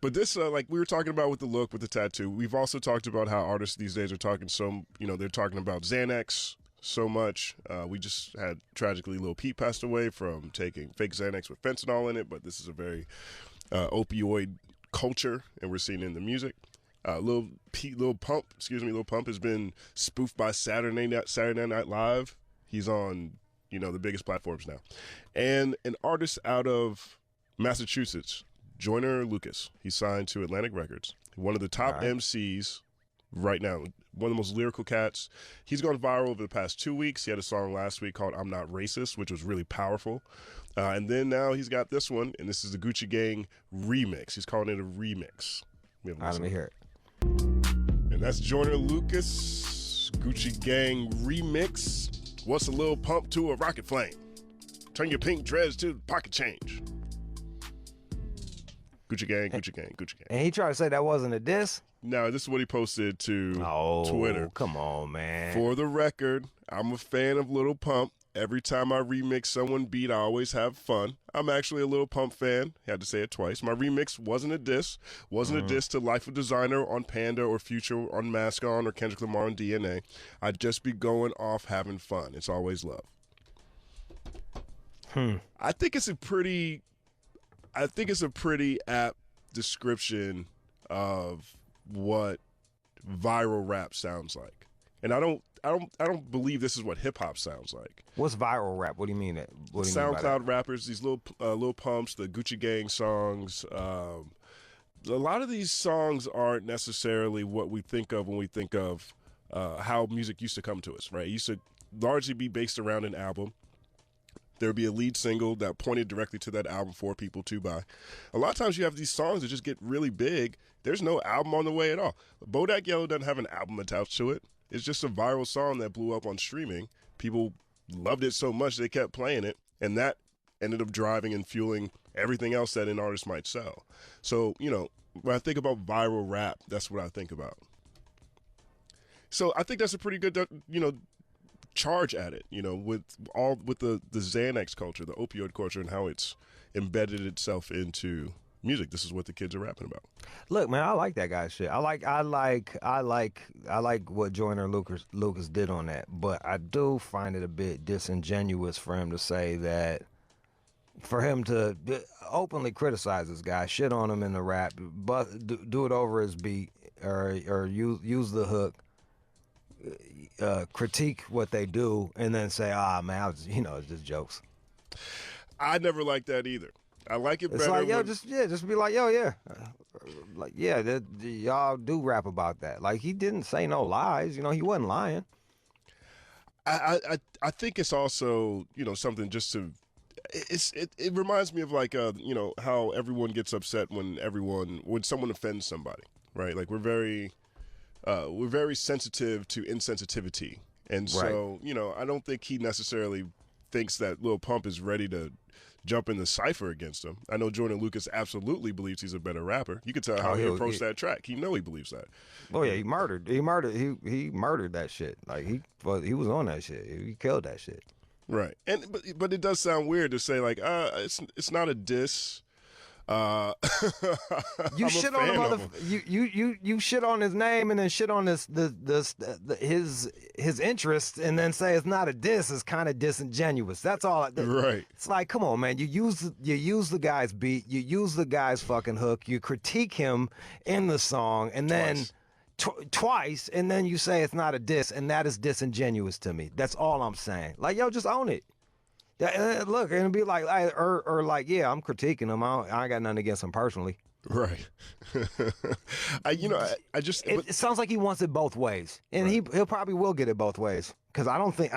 But this, like we were talking about with the look, with the tattoo, we've also talked about how artists these days are talking they're talking about Xanax so much. We just had, tragically, Lil Peep passed away from taking fake Xanax with fentanyl in it, but this is a very opioid culture, and we're seeing it in the music. Lil Pump has been spoofed by Saturday Night Live. He's on, the biggest platforms now. And an artist out of Massachusetts, Joyner Lucas. He's signed to Atlantic Records. One of the top MCs right now. One of the most lyrical cats. He's gone viral over the past 2 weeks. He had a song last week called I'm Not Racist, which was really powerful. And then now he's got this one, and this is the Gucci Gang remix. He's calling it a remix. Let me hear it. And that's Joyner Lucas, Gucci Gang remix. What's a Lil Pump to a rocket flame? Turn your pink dreads to pocket change. Gucci Gang, Gucci Gang, Gucci Gang. And he tried to say that wasn't a diss? No, this is what he posted to Twitter. Come on, man. For the record, I'm a fan of Lil Pump. Every time I remix someone beat, I always have fun. I'm actually a Lil Pump fan. Had to say it twice. My remix wasn't a diss. Wasn't a diss to Life of Designer on Panda or Future on Mask On or Kendrick Lamar on DNA. I'd just be going off having fun. It's always love. I think it's a pretty apt description of what viral rap sounds like. And I don't believe this is what hip hop sounds like. What's viral rap? What do you mean that? What do you mean by SoundCloud that? rappers, these Lil Pumps, the Gucci Gang songs. A lot of these songs aren't necessarily what we think of when we think of how music used to come to us, right? It used to largely be based around an album. There would be a lead single that pointed directly to that album for people to buy. A lot of times you have these songs that just get really big. There's no album on the way at all. Bodak Yellow doesn't have an album attached to it. It's just a viral song that blew up on streaming. People loved it so much they kept playing it, and that ended up driving and fueling everything else that an artist might sell. So, when I think about viral rap, that's what I think about. So I think that's a pretty good, charge at it, with the Xanax culture, the opioid culture, and how it's embedded itself into music. This is what the kids are rapping about. Look, man, I like that guy's shit. I like what Joyner Lucas did on that, but I do find it a bit disingenuous for him to say that, for him to openly criticize this guy, shit on him in the rap, but do it over his beat, or use the hook, critique what they do, and then say, man, it's just jokes. I never liked that either. I like it better. It's like, just be like, y'all do rap about that. Like, he didn't say no lies. He wasn't lying. I think it's also, something just to, it reminds me of like, how everyone gets upset when someone offends somebody, right? Like, we're very sensitive to insensitivity. And so, I don't think he necessarily thinks that Lil Pump is ready to jump in the cipher against him. I know Joyner Lucas absolutely believes he's a better rapper. You could tell how he approached that track. He believes that. Oh yeah, he murdered that shit. Like, he was on that shit. He killed that shit. Right. But it does sound weird to say, like, it's not a diss. You shit on him. You shit on his name, and then shit on his interests, and then say it's not a diss. It's kind of disingenuous. That's all. Right. It's like, come on, man. You use the guy's beat. You use the guy's fucking hook. You critique him in the song, and then twice, and then you say it's not a diss, and that is disingenuous to me. That's all I'm saying. Like, yo, just own it. Look, and it'd be like, or like, yeah, I'm critiquing him. I ain't got nothing against him personally. Right. It sounds like he wants it both ways, and right. He'll probably will get it both ways. Because I don't think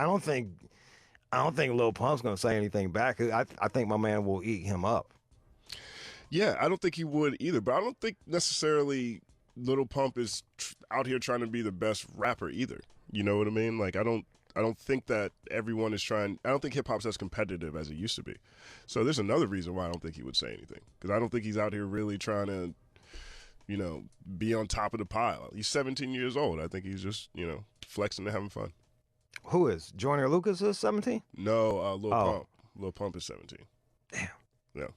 Lil Pump's gonna say anything back. I think my man will eat him up. Yeah, I don't think he would either. But I don't think necessarily Lil Pump is out here trying to be the best rapper either. You know what I mean? Like, I don't think that everyone is trying. I don't think hip hop's as competitive as it used to be. So there's another reason why I don't think he would say anything, because I don't think he's out here really trying to, be on top of the pile. He's 17 years old. I think he's just, flexing and having fun. Who is Joyner Lucas? Is 17? No, Lil Pump. Lil Pump is 17. Damn. Yeah.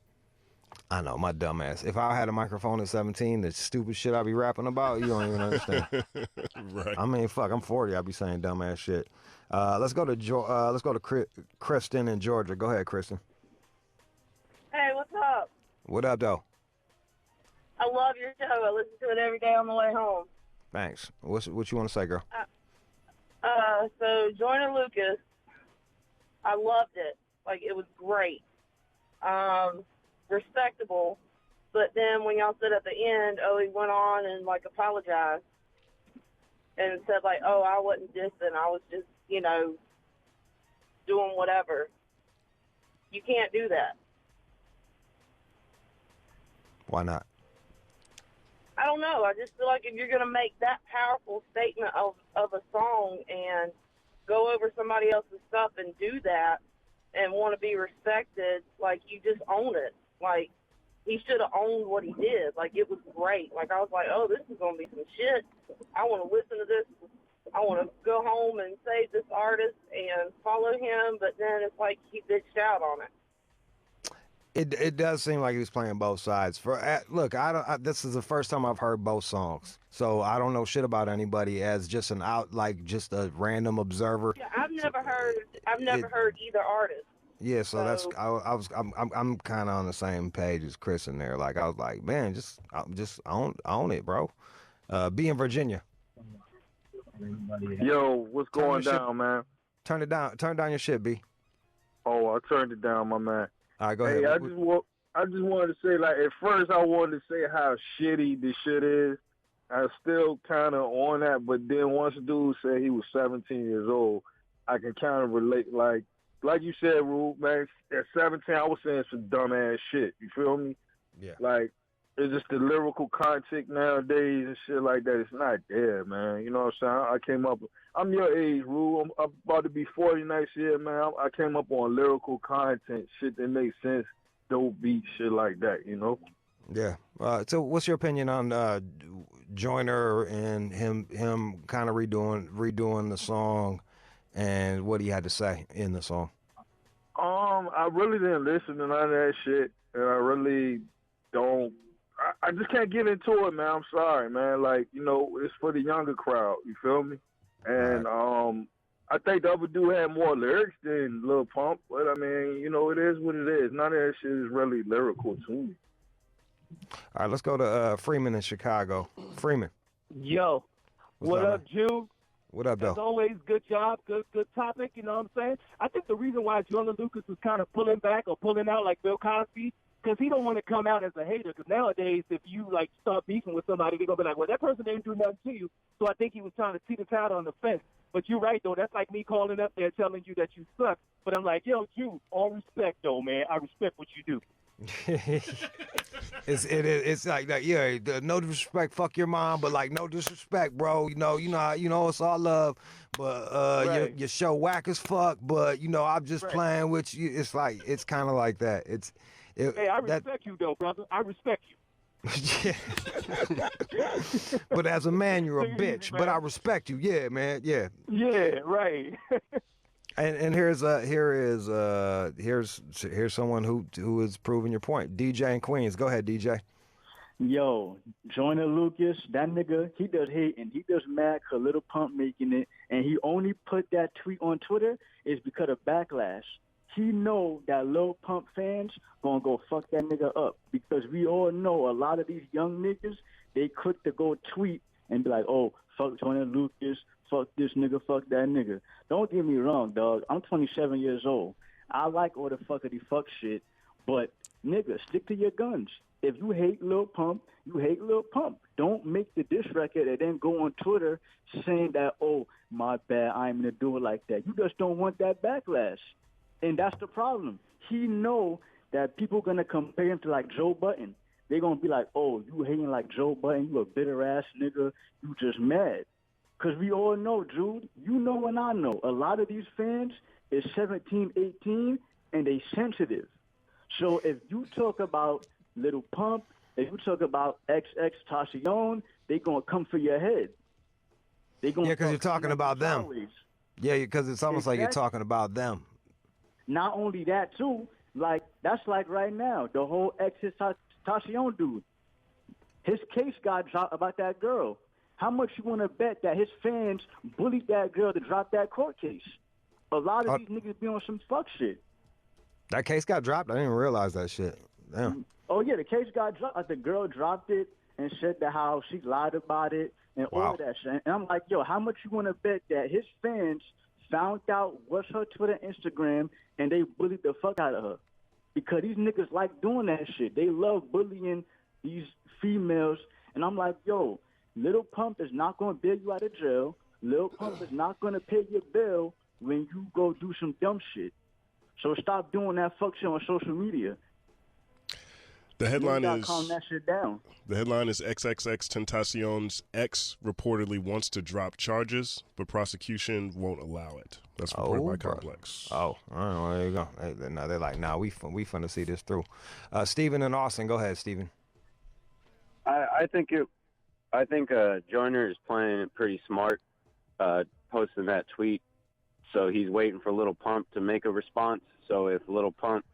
I know, my dumb ass. If I had a microphone at 17, the stupid shit I be rapping about, you don't even understand. Right. I mean, fuck, I'm 40. I be saying dumb ass shit. Let's go to Kristen in Georgia. Go ahead, Kristen. Hey, what's up? What up, though? I love your show. I listen to it every day on the way home. Thanks. What you want to say, girl? So Joyner Lucas, I loved it. Like, it was great. Respectable. But then when y'all said at the end, he went on and, like, apologized and said, like, I wasn't dissing. I was just, doing whatever. You can't do that. Why not? I don't know. I just feel like if you're going to make that powerful statement of a song and go over somebody else's stuff and do that and want to be respected, like, you just own it. Like, he should have owned what he did. Like, it was great. Like, I was like, this is going to be some shit. I want to listen to this. I want to go home and save this artist and follow him. But then it's like he bitched out on it. It does seem like he was playing both sides. Look, this is the first time I've heard both songs, so I don't know shit about anybody as just just a random observer. Yeah, I've never heard either artist. Yeah, so I'm kind of on the same page as Chris in there. Like I was like, man, just own it, bro. Be in Virginia. Yo, what's going down, man? Turn it down. Turn down your shit, B. Oh, I turned it down, my man. All right, go ahead. I just wanted to say, like, at first I wanted to say how shitty this shit is. I was still kind of on that, but then once the dude said he was 17 years old, I can kind of relate. Like you said, Rube, man, at 17, I was saying some dumbass shit. You feel me? Yeah. Like, it's just the lyrical content nowadays and shit like that. It's not there, man. You know what I'm saying? I'm your age, Rube. I'm about to be 40 next year, man. I came up on lyrical content, shit that makes sense, dope beats, shit like that, you know? Yeah. So what's your opinion on Joyner and him kind of redoing the song and what he had to say in the song? I really didn't listen to none of that shit, and I really don't. I just can't get into it, man. I'm sorry, man. Like, it's for the younger crowd. You feel me? And I think the other dude had more lyrics than Lil Pump, but I mean, it is what it is. None of that shit is really lyrical to me. All right, let's go to Freeman in Chicago. Freeman. Yo, what up, Jude? What up, though? As always, good job, good topic, you know what I'm saying? I think the reason why Joyner Lucas was kind of pulling back or pulling out like Bill Cosby, because he don't want to come out as a hater, because nowadays if you, like, start beefing with somebody, they're going to be like, well, that person didn't do nothing to you. So I think he was trying to teeter-totter on the fence. But you're right, though. That's like me calling up there telling you that you suck. But I'm like, yo, Jude, all respect, though, man. I respect what you do. It's like that, yeah. No disrespect, fuck your mom, but like no disrespect, bro. You know, it's all love. But right. your show whack as fuck. But I'm just playing with you. It's like it's kind of like that. Hey, I respect you though, brother. I respect you. But as a man, you're a bitch. But I respect you, yeah, man, yeah. Yeah, right. And here's someone who is proving your point. DJ in Queens. Go ahead, DJ. Yo, Joyner Lucas, that nigga, he does hate and he does mad because Lil Pump making it, and he only put that tweet on Twitter is because of backlash. He know that Lil Pump fans gonna go fuck that nigga up, because we all know a lot of these young niggas, they quick to go tweet and be like, oh, fuck Joyner Lucas, fuck this nigga, fuck that nigga. Don't get me wrong, dog. I'm 27 years old. I like all the fuckity fuck shit, but nigga, stick to your guns. If you hate Lil Pump, you hate Lil Pump. Don't make the diss record and then go on Twitter saying that, oh, my bad, I ain't gonna do it like that. You just don't want that backlash. And that's the problem. He know that people gonna compare him to like Joe Budden. They're gonna be like, oh, you hating like Joe Budden, you a bitter ass nigga, you just mad. Because we all know, Jude, you know and I know, a lot of these fans is 17, 18, and they sensitive. So if you talk about Lil Pump, if you talk about XX Tentacion, they going to come for your head. Yeah, because you're talking about them. Always. Yeah, because it's almost like you're talking about them. not only that too, like that's like right now, the whole Tentacion dude. His case got dropped about that girl. How much you want to bet that his fans bullied that girl to drop that court case? A lot of these niggas be on some fuck shit. That case got dropped? I didn't even realize that shit. Damn. Oh, yeah, the case got dropped. Like, the girl dropped it and said that how she lied about it and all of that shit. And I'm like, yo, how much you want to bet that his fans found out what's her Twitter, Instagram, and they bullied the fuck out of her? Because these niggas like doing that shit. They love bullying these females. And I'm like, yo, Lil Pump is not going to bail you out of jail. Lil Pump is not going to pay your bill when you go do some dumb shit. So stop doing that fuck shit on social media. The headline is calm that shit down. The headline is XXX Tentacion's ex reportedly wants to drop charges, but prosecution won't allow it. That's reported by Complex. Oh, all right, well, there you go. Now they're like, we finna see this through. Steven in Austin, go ahead, Steven. I think Joyner is playing it pretty smart, posting that tweet. So he's waiting for Lil Pump to make a response. So if Lil Pump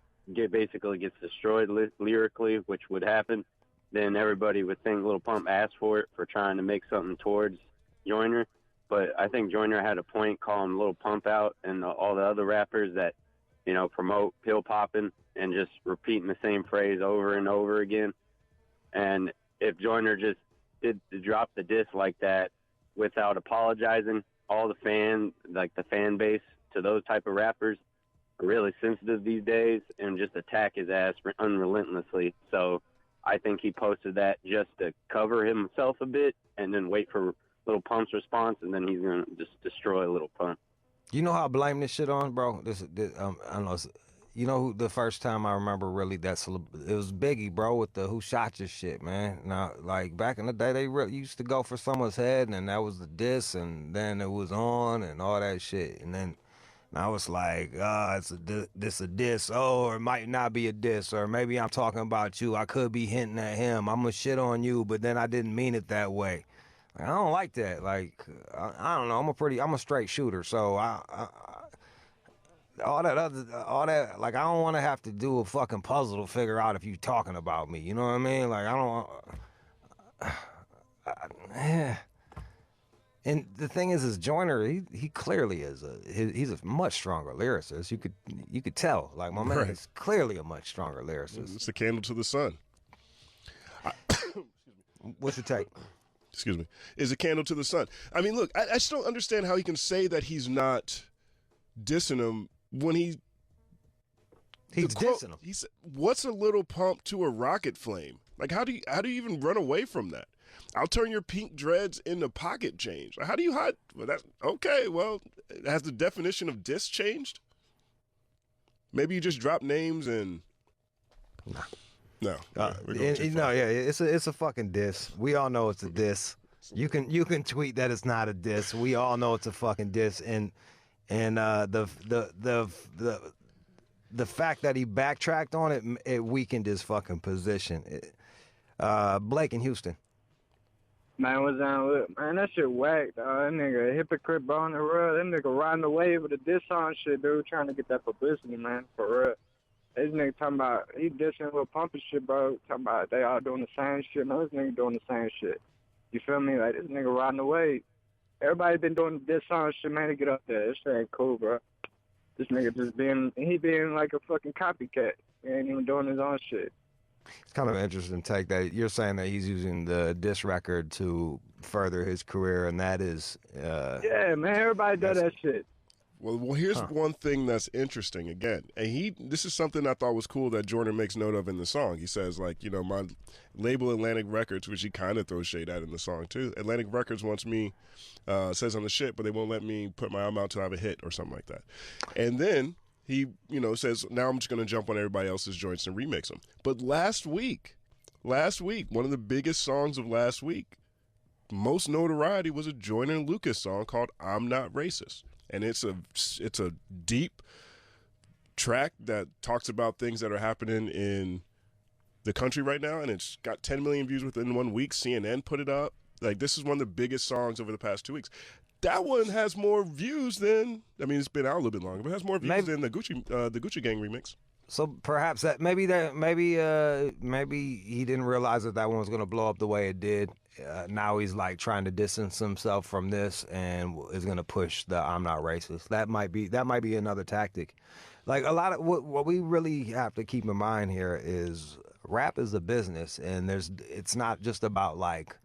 basically gets destroyed lyrically, which would happen, then everybody would think Lil Pump asked for it for trying to make something towards Joyner. But I think Joyner had a point calling Lil Pump out and all the other rappers that, promote pill popping and just repeating the same phrase over and over again. And if Joyner just did drop the diss like that without apologizing, all the fan base to those type of rappers are really sensitive these days and just attack his ass unrelentlessly. So I think he posted that just to cover himself a bit and then wait for Lil Pump's response, and then he's going to just destroy Lil Pump. You know how I blame this shit on, bro? This I don't know. You know who the first time I remember really it was Biggie, bro, with the who shot your shit, man. Now, like back in the day, they used to go for someone's head, and that was the diss, and then it was on and all that shit, and then now it's like, this a diss, or it might not be a diss, or maybe I'm talking about you. I could be hinting at him. I'm gonna shit on you, but then I didn't mean it that way. Like, I don't like that. Like, I don't know. I'm a straight shooter, so all that, like, I don't want to have to do a fucking puzzle to figure out if you talking about me. You know what I mean? Like, I don't. And the thing is Joyner, he clearly is he's a much stronger lyricist. You could tell. Like, my man is clearly a much stronger lyricist. It's a candle to the sun. What's your take? Excuse me. Is a candle to the sun. I mean, look, I just don't understand how he can say that he's not dissing him when he's dissing him. He said, "What's a little pump to a rocket flame?" Like, how do you even run away from that? I'll turn your pink dreads into pocket change. How do you hide? Well, that's okay. Well, has the definition of diss changed? Maybe you just drop names and no. It's a fucking diss. We all know it's a diss. You can tweet that it's not a diss. We all know it's a fucking diss, and the fact that he backtracked on it, it weakened his fucking position. Blake in Houston. Man, what's down with it? Man, that shit whack, dog. That nigga a hypocrite, bro, on the road. That nigga riding the wave of the diss on shit, dude, trying to get that publicity, man, for real. This nigga talking about, he dissing Lil Pump and shit, bro. Talking about they all doing the same shit. No, this nigga doing the same shit. You feel me? Like, this nigga riding the wave. Everybody been doing the diss on shit, man, to get up there. This shit ain't cool, bro. This nigga just being like a fucking copycat. He ain't even doing his own shit. It's kind of an interesting take that you're saying that he's using the diss record to further his career, and that is... yeah, man, everybody does that shit. Well, here's one thing that's interesting again. And this is something I thought was cool that Joyner makes note of in the song. He says, like, my label Atlantic Records, which he kind of throws shade at in the song too. Atlantic Records wants me, says on the shit, but they won't let me put my album out till I have a hit or something like that. And then he, says, now I'm just going to jump on everybody else's joints and remix them. But last week, one of the biggest songs of last week, most notoriety was a Joyner and Lucas song called I'm Not Racist. And it's a deep track that talks about things that are happening in the country right now, and it's got 10 million views within 1 week. CNN put it up. Like, this is one of the biggest songs over the past 2 weeks. that one has more views than. I mean, it's been out a little bit longer, but it has more views than the Gucci Gang remix. So perhaps maybe he didn't realize that one was gonna blow up the way it did. Now he's like trying to distance himself from this and is gonna push the "I'm not racist." That might be another tactic. Like a lot of what we really have to keep in mind here is rap is a business, and it's not just about like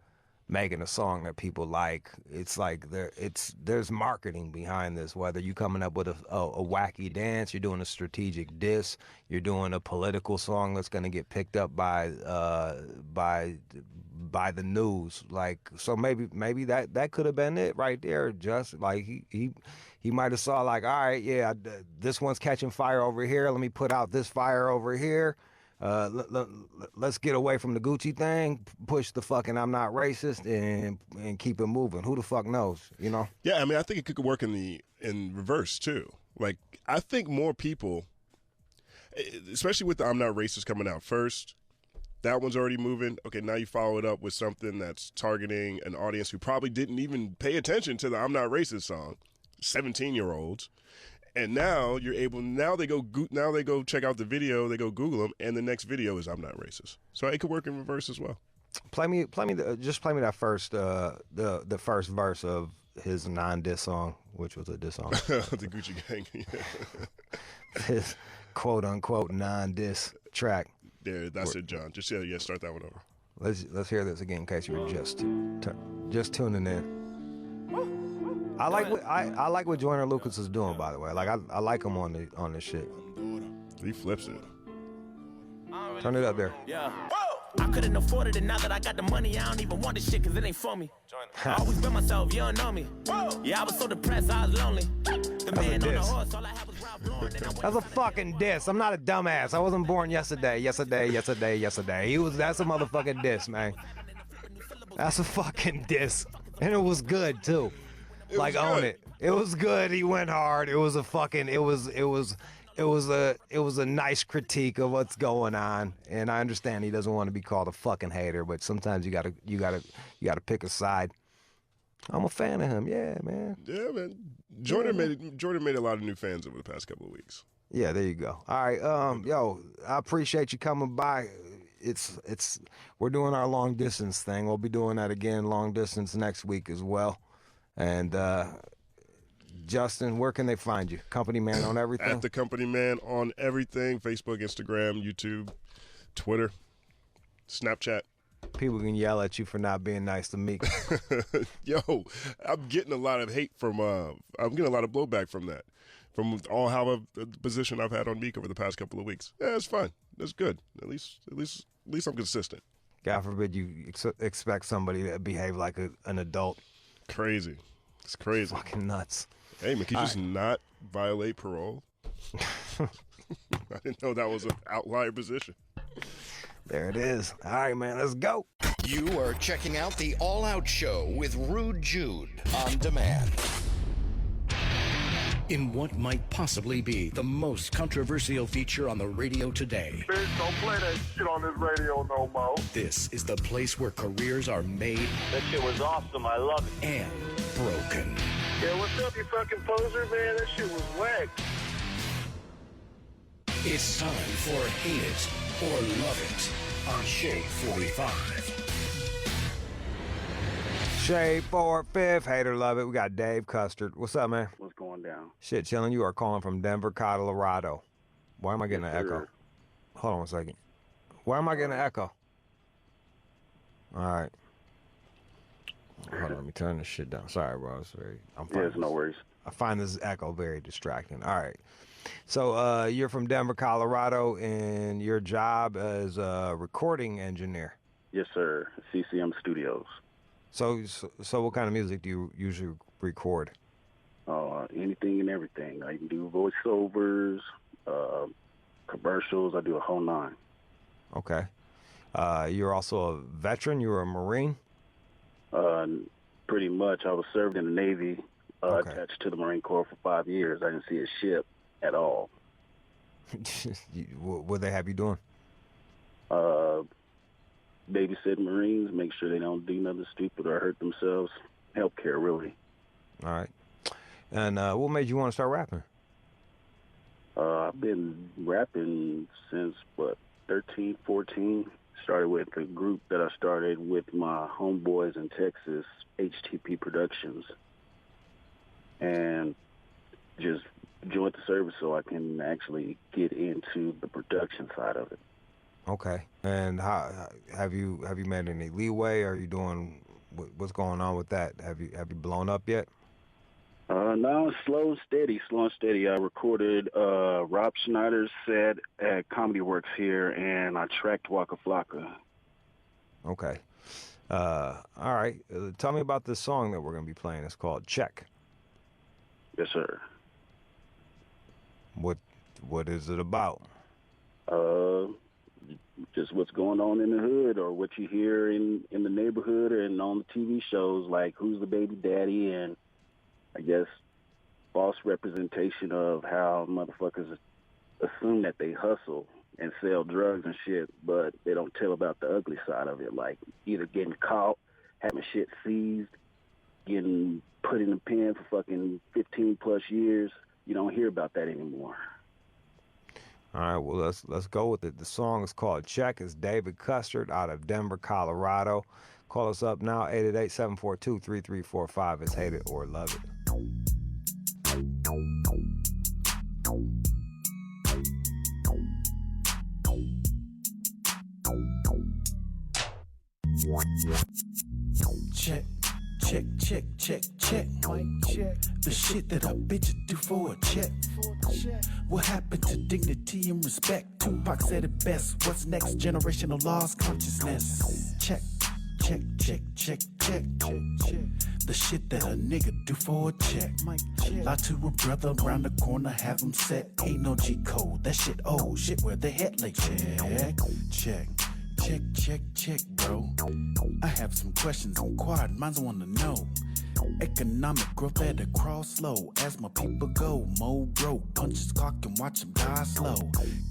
making a song that people like. It's like there's marketing behind this. Whether you coming up with a wacky dance, you're doing a strategic diss, you're doing a political song that's going to get picked up by the news. Like, so maybe that could have been it right there. Just like he might have saw like, all right, yeah, this one's catching fire over here. Let me put out this fire over here. Let's get away from the Gucci thing, push the fucking "I'm not racist" and keep it moving. Who the fuck knows, you know? Yeah, I mean, I think it could work in reverse too. Like, I think more people, especially with the "I'm not racist" coming out first, that one's already moving. Okay, now you follow it up with something that's targeting an audience who probably didn't even pay attention to the "I'm not racist" song, 17-year-olds. And now you're able. Now they go check out the video. They go Google them, and the next video is "I'm not racist." So it could work in reverse as well. Play me that first the first verse of his non-diss song, which was a diss song. The Gucci Gang. His quote unquote non-diss track. There, that's it, John. Just start that one over. Let's hear this again in case you were just tuning in. I like what Joyner Lucas is doing, by the way. Like I like him on this shit. He flips it. Turn it up there. Yeah. I couldn't afford it, and now that I got the money, I don't even want this shit because it ain't for me. I always been myself, you don't know me. Yeah, I was so depressed, I was lonely. The man on the horse, all I had was Ralph Lauren. That's a fucking diss. I'm not a dumbass. I wasn't born yesterday. That's a motherfucking diss, man. That's a fucking diss. And it was good too. Own it. It was good. He went hard. It was a nice critique of what's going on. And I understand he doesn't want to be called a fucking hater, but sometimes you gotta pick a side. I'm a fan of him. Yeah, man. Yeah, man. Jordan made a lot of new fans over the past couple of weeks. Yeah, there you go. All right, yo, I appreciate you coming by. We're doing our long distance thing. We'll be doing that again, long distance next week as well. And Justin, where can they find you? Company Man on everything? At the Company Man on everything. Facebook, Instagram, YouTube, Twitter, Snapchat. People can yell at you for not being nice to Meek. Yo, I'm getting a lot of hate from I'm getting a lot of blowback from that. From how the position I've had on Meek over the past couple of weeks. Yeah, it's fine. That's good. At least I'm consistent. God forbid you expect somebody to behave like an adult. Crazy. It's crazy. Fucking nuts. Hey, man, can you just not violate parole? I didn't know that was an outlier position. There it is. All right, man, let's go. You are checking out the All Out Show with Rude Jude on demand. In what might possibly be the most controversial feature on the radio today. Bitch, don't play that shit on this radio no more. This is the place where careers are made. That shit was awesome. I love it. And broken. Yeah, what's up, you fucking poser, man? That shit was whack. It's time for Hate It or Love It on Shade 45. Shade 45, hate or love it. We got Dave Custard. What's up, man? What's going down? Shit, chilling. You are calling from Denver, Colorado. Why am I getting an echo? Hold on a second. Why am I getting an echo? All right. Hold on, let me turn this shit down. Sorry, bro. Yes, no worries. I find this echo very distracting. All right. So you're from Denver, Colorado, and your job as a recording engineer. Yes, sir. CCM Studios. So what kind of music do you usually record? Anything and everything. I can do voiceovers, commercials. I do a whole nine. Okay. You're also a veteran. You were a Marine? Pretty much. I was served in the Navy, attached to the Marine Corps for 5 years. I didn't see a ship at all. What they have you doing? Babysit Marines, make sure they don't do nothing stupid or hurt themselves. Healthcare, really. All right. And what made you want to start rapping? I've been rapping since, 13, 14. Started with a group that I started with my homeboys in Texas, HTP Productions. And just joined the service so I can actually get into the production side of it. Okay. And how have you made any leeway? Are you doing what's going on with that? Have you blown up yet? No, slow and steady. I recorded Rob Schneider's set at Comedy Works here, and I tracked Waka Flocka. Okay. All right. Tell me about this song that we're going to be playing. It's called Check. Yes, sir. What is it about? Just what's going on in the hood, or what you hear in the neighborhood and on the TV shows, like Who's the Baby Daddy, and I guess false representation of how motherfuckers assume that they hustle and sell drugs and shit, but they don't tell about the ugly side of it, like either getting caught, having shit seized, getting put in the pen for fucking 15 plus years. You don't hear about that anymore. All right, well, let's go with it. The song is called Check. It's David Custard out of Denver, Colorado. Call us up now, 888-742-3345. It's Hate It or Love It. Check, check, check, check, check. The shit that a bitch do for a check. What happened to dignity and respect? Tupac said it best. What's next? Generational lost consciousness. Check, check, check, check, check, check. The shit that a nigga do for a check. Lie to a brother around the corner, have him set. Ain't no G code. That shit old. Shit where the head like check, check. Check, check, check, bro. I have some questions inquired, minds I wanna know. Economic growth at a cross slow. As my people go, mo broke, punches clock and watch them die slow.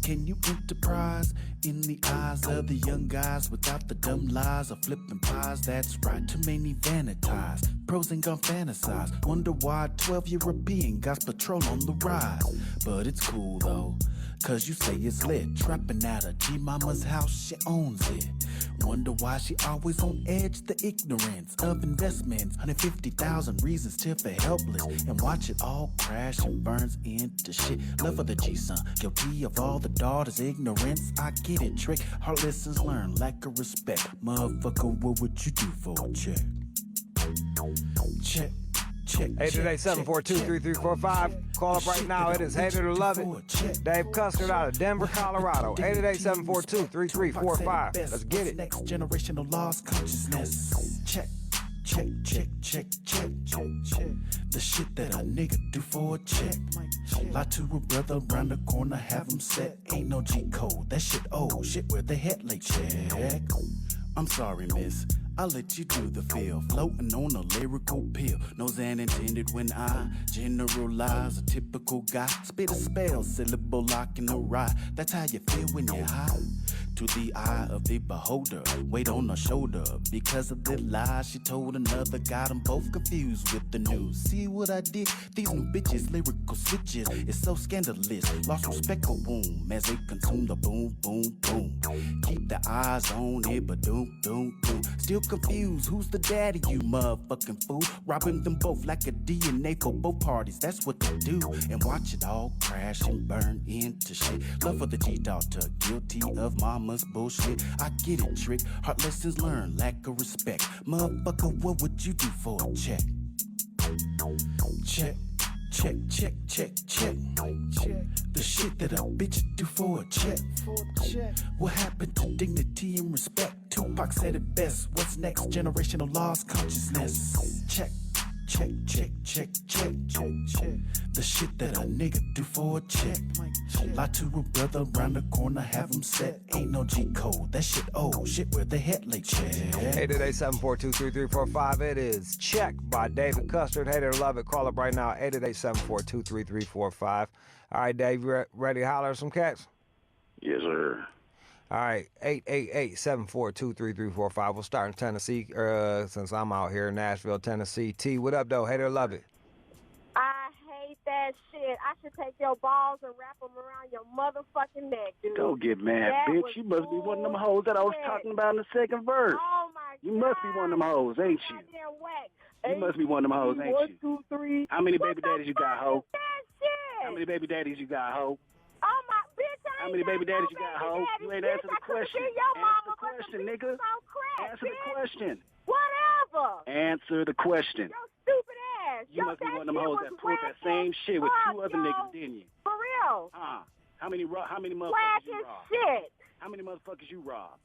Can you enterprise in the eyes of the young guys without the dumb lies of flipping pies? That's right, too many vanitize. Pros ain't gon' fantasize. Wonder why 12 European guys patrol on the rise. But it's cool though, cause you say it's lit. Trapping at a G-mama's house, she owns it. Wonder why she always on edge, the ignorance of investments. 150,000 reasons to feel helpless. And watch it all crash and burns into shit. Love for the G-son, guilty of all the daughter's ignorance. I get it, trick, hard lessons learned, lack of respect. Motherfucker, what would you do for a check? Check. Check, 888-742-3345. Call up right now. It is Hate It or Love It. Dave Custard out of Denver, Colorado. 888-742-3345. Let's get it. Next generational lost consciousness. Check, check, check, check, check, check, check. The shit that a nigga do for a check. Lie to a brother around the corner, have him set. Ain't no G code. That shit old. Shit where the head like check. I'm sorry, miss. I'll let you do the feel. Floating on a lyrical pill. No Zan intended when I generalize. A typical guy. Spit a spell, syllable lock in the ride. That's how you feel when you're high. To the eye of the beholder, weight on her shoulder. Because of the lies she told another, got them both confused with the news. See what I did? These new bitches, lyrical switches. It's so scandalous. Lost respect for womb as they consume the boom, boom, boom. Keep the eyes on it, but doom, doom, doom. Still confused, who's the daddy, you motherfucking fool? Robbing them both like a DNA for both parties, that's what they do. And watch it all crash and burn into shit. Love for the G-daughter, guilty of mama's bullshit. I get it, trick, hard lessons learned, lack of respect. Motherfucker, what would you do for a check? Check, check, check, check, check. The shit that a bitch do for a check. What happened to dignity and respect? Tupac said it best. What's next? Generational lost consciousness. Check, check, check, check, check, check, check. The shit that a nigga do for a check. Lie to a brother around the corner, have him set. Ain't no G code. That shit old. Shit where the head like check. 888-742-3345. It is Check by David Custard. Hate It or Love It. Call up right now. 888-742-3345. All right, Dave, you ready to holler at some cats? Yes, sir. All right, 888-742-3345. We'll start in Tennessee since I'm out here in Nashville, Tennessee. T, what up, though? Hate It or Love It? said I should take your balls and wrap them around your motherfucking neck, dude. Don't get mad, That bitch. was You must be one of them hoes that I was talking about in the second verse. Oh my You must be one of them hoes, ain't you? goddamn whack. You must be one of them hoes, ain't One, you? 2, 3. How many baby daddies you got, hoe? That shit. How many baby daddies you got, hoe? Oh my bitch, I How many baby daddies you got, hoe? You ain't answer the question. Answer the question, nigga. Answer the question. Whatever. Answer the question. Your stupid ass. You must be one of them hoes that pulled that same shit with two other niggas, didn't you? For real. How many motherfuckers you robbed? Shit. How many motherfuckers you robbed?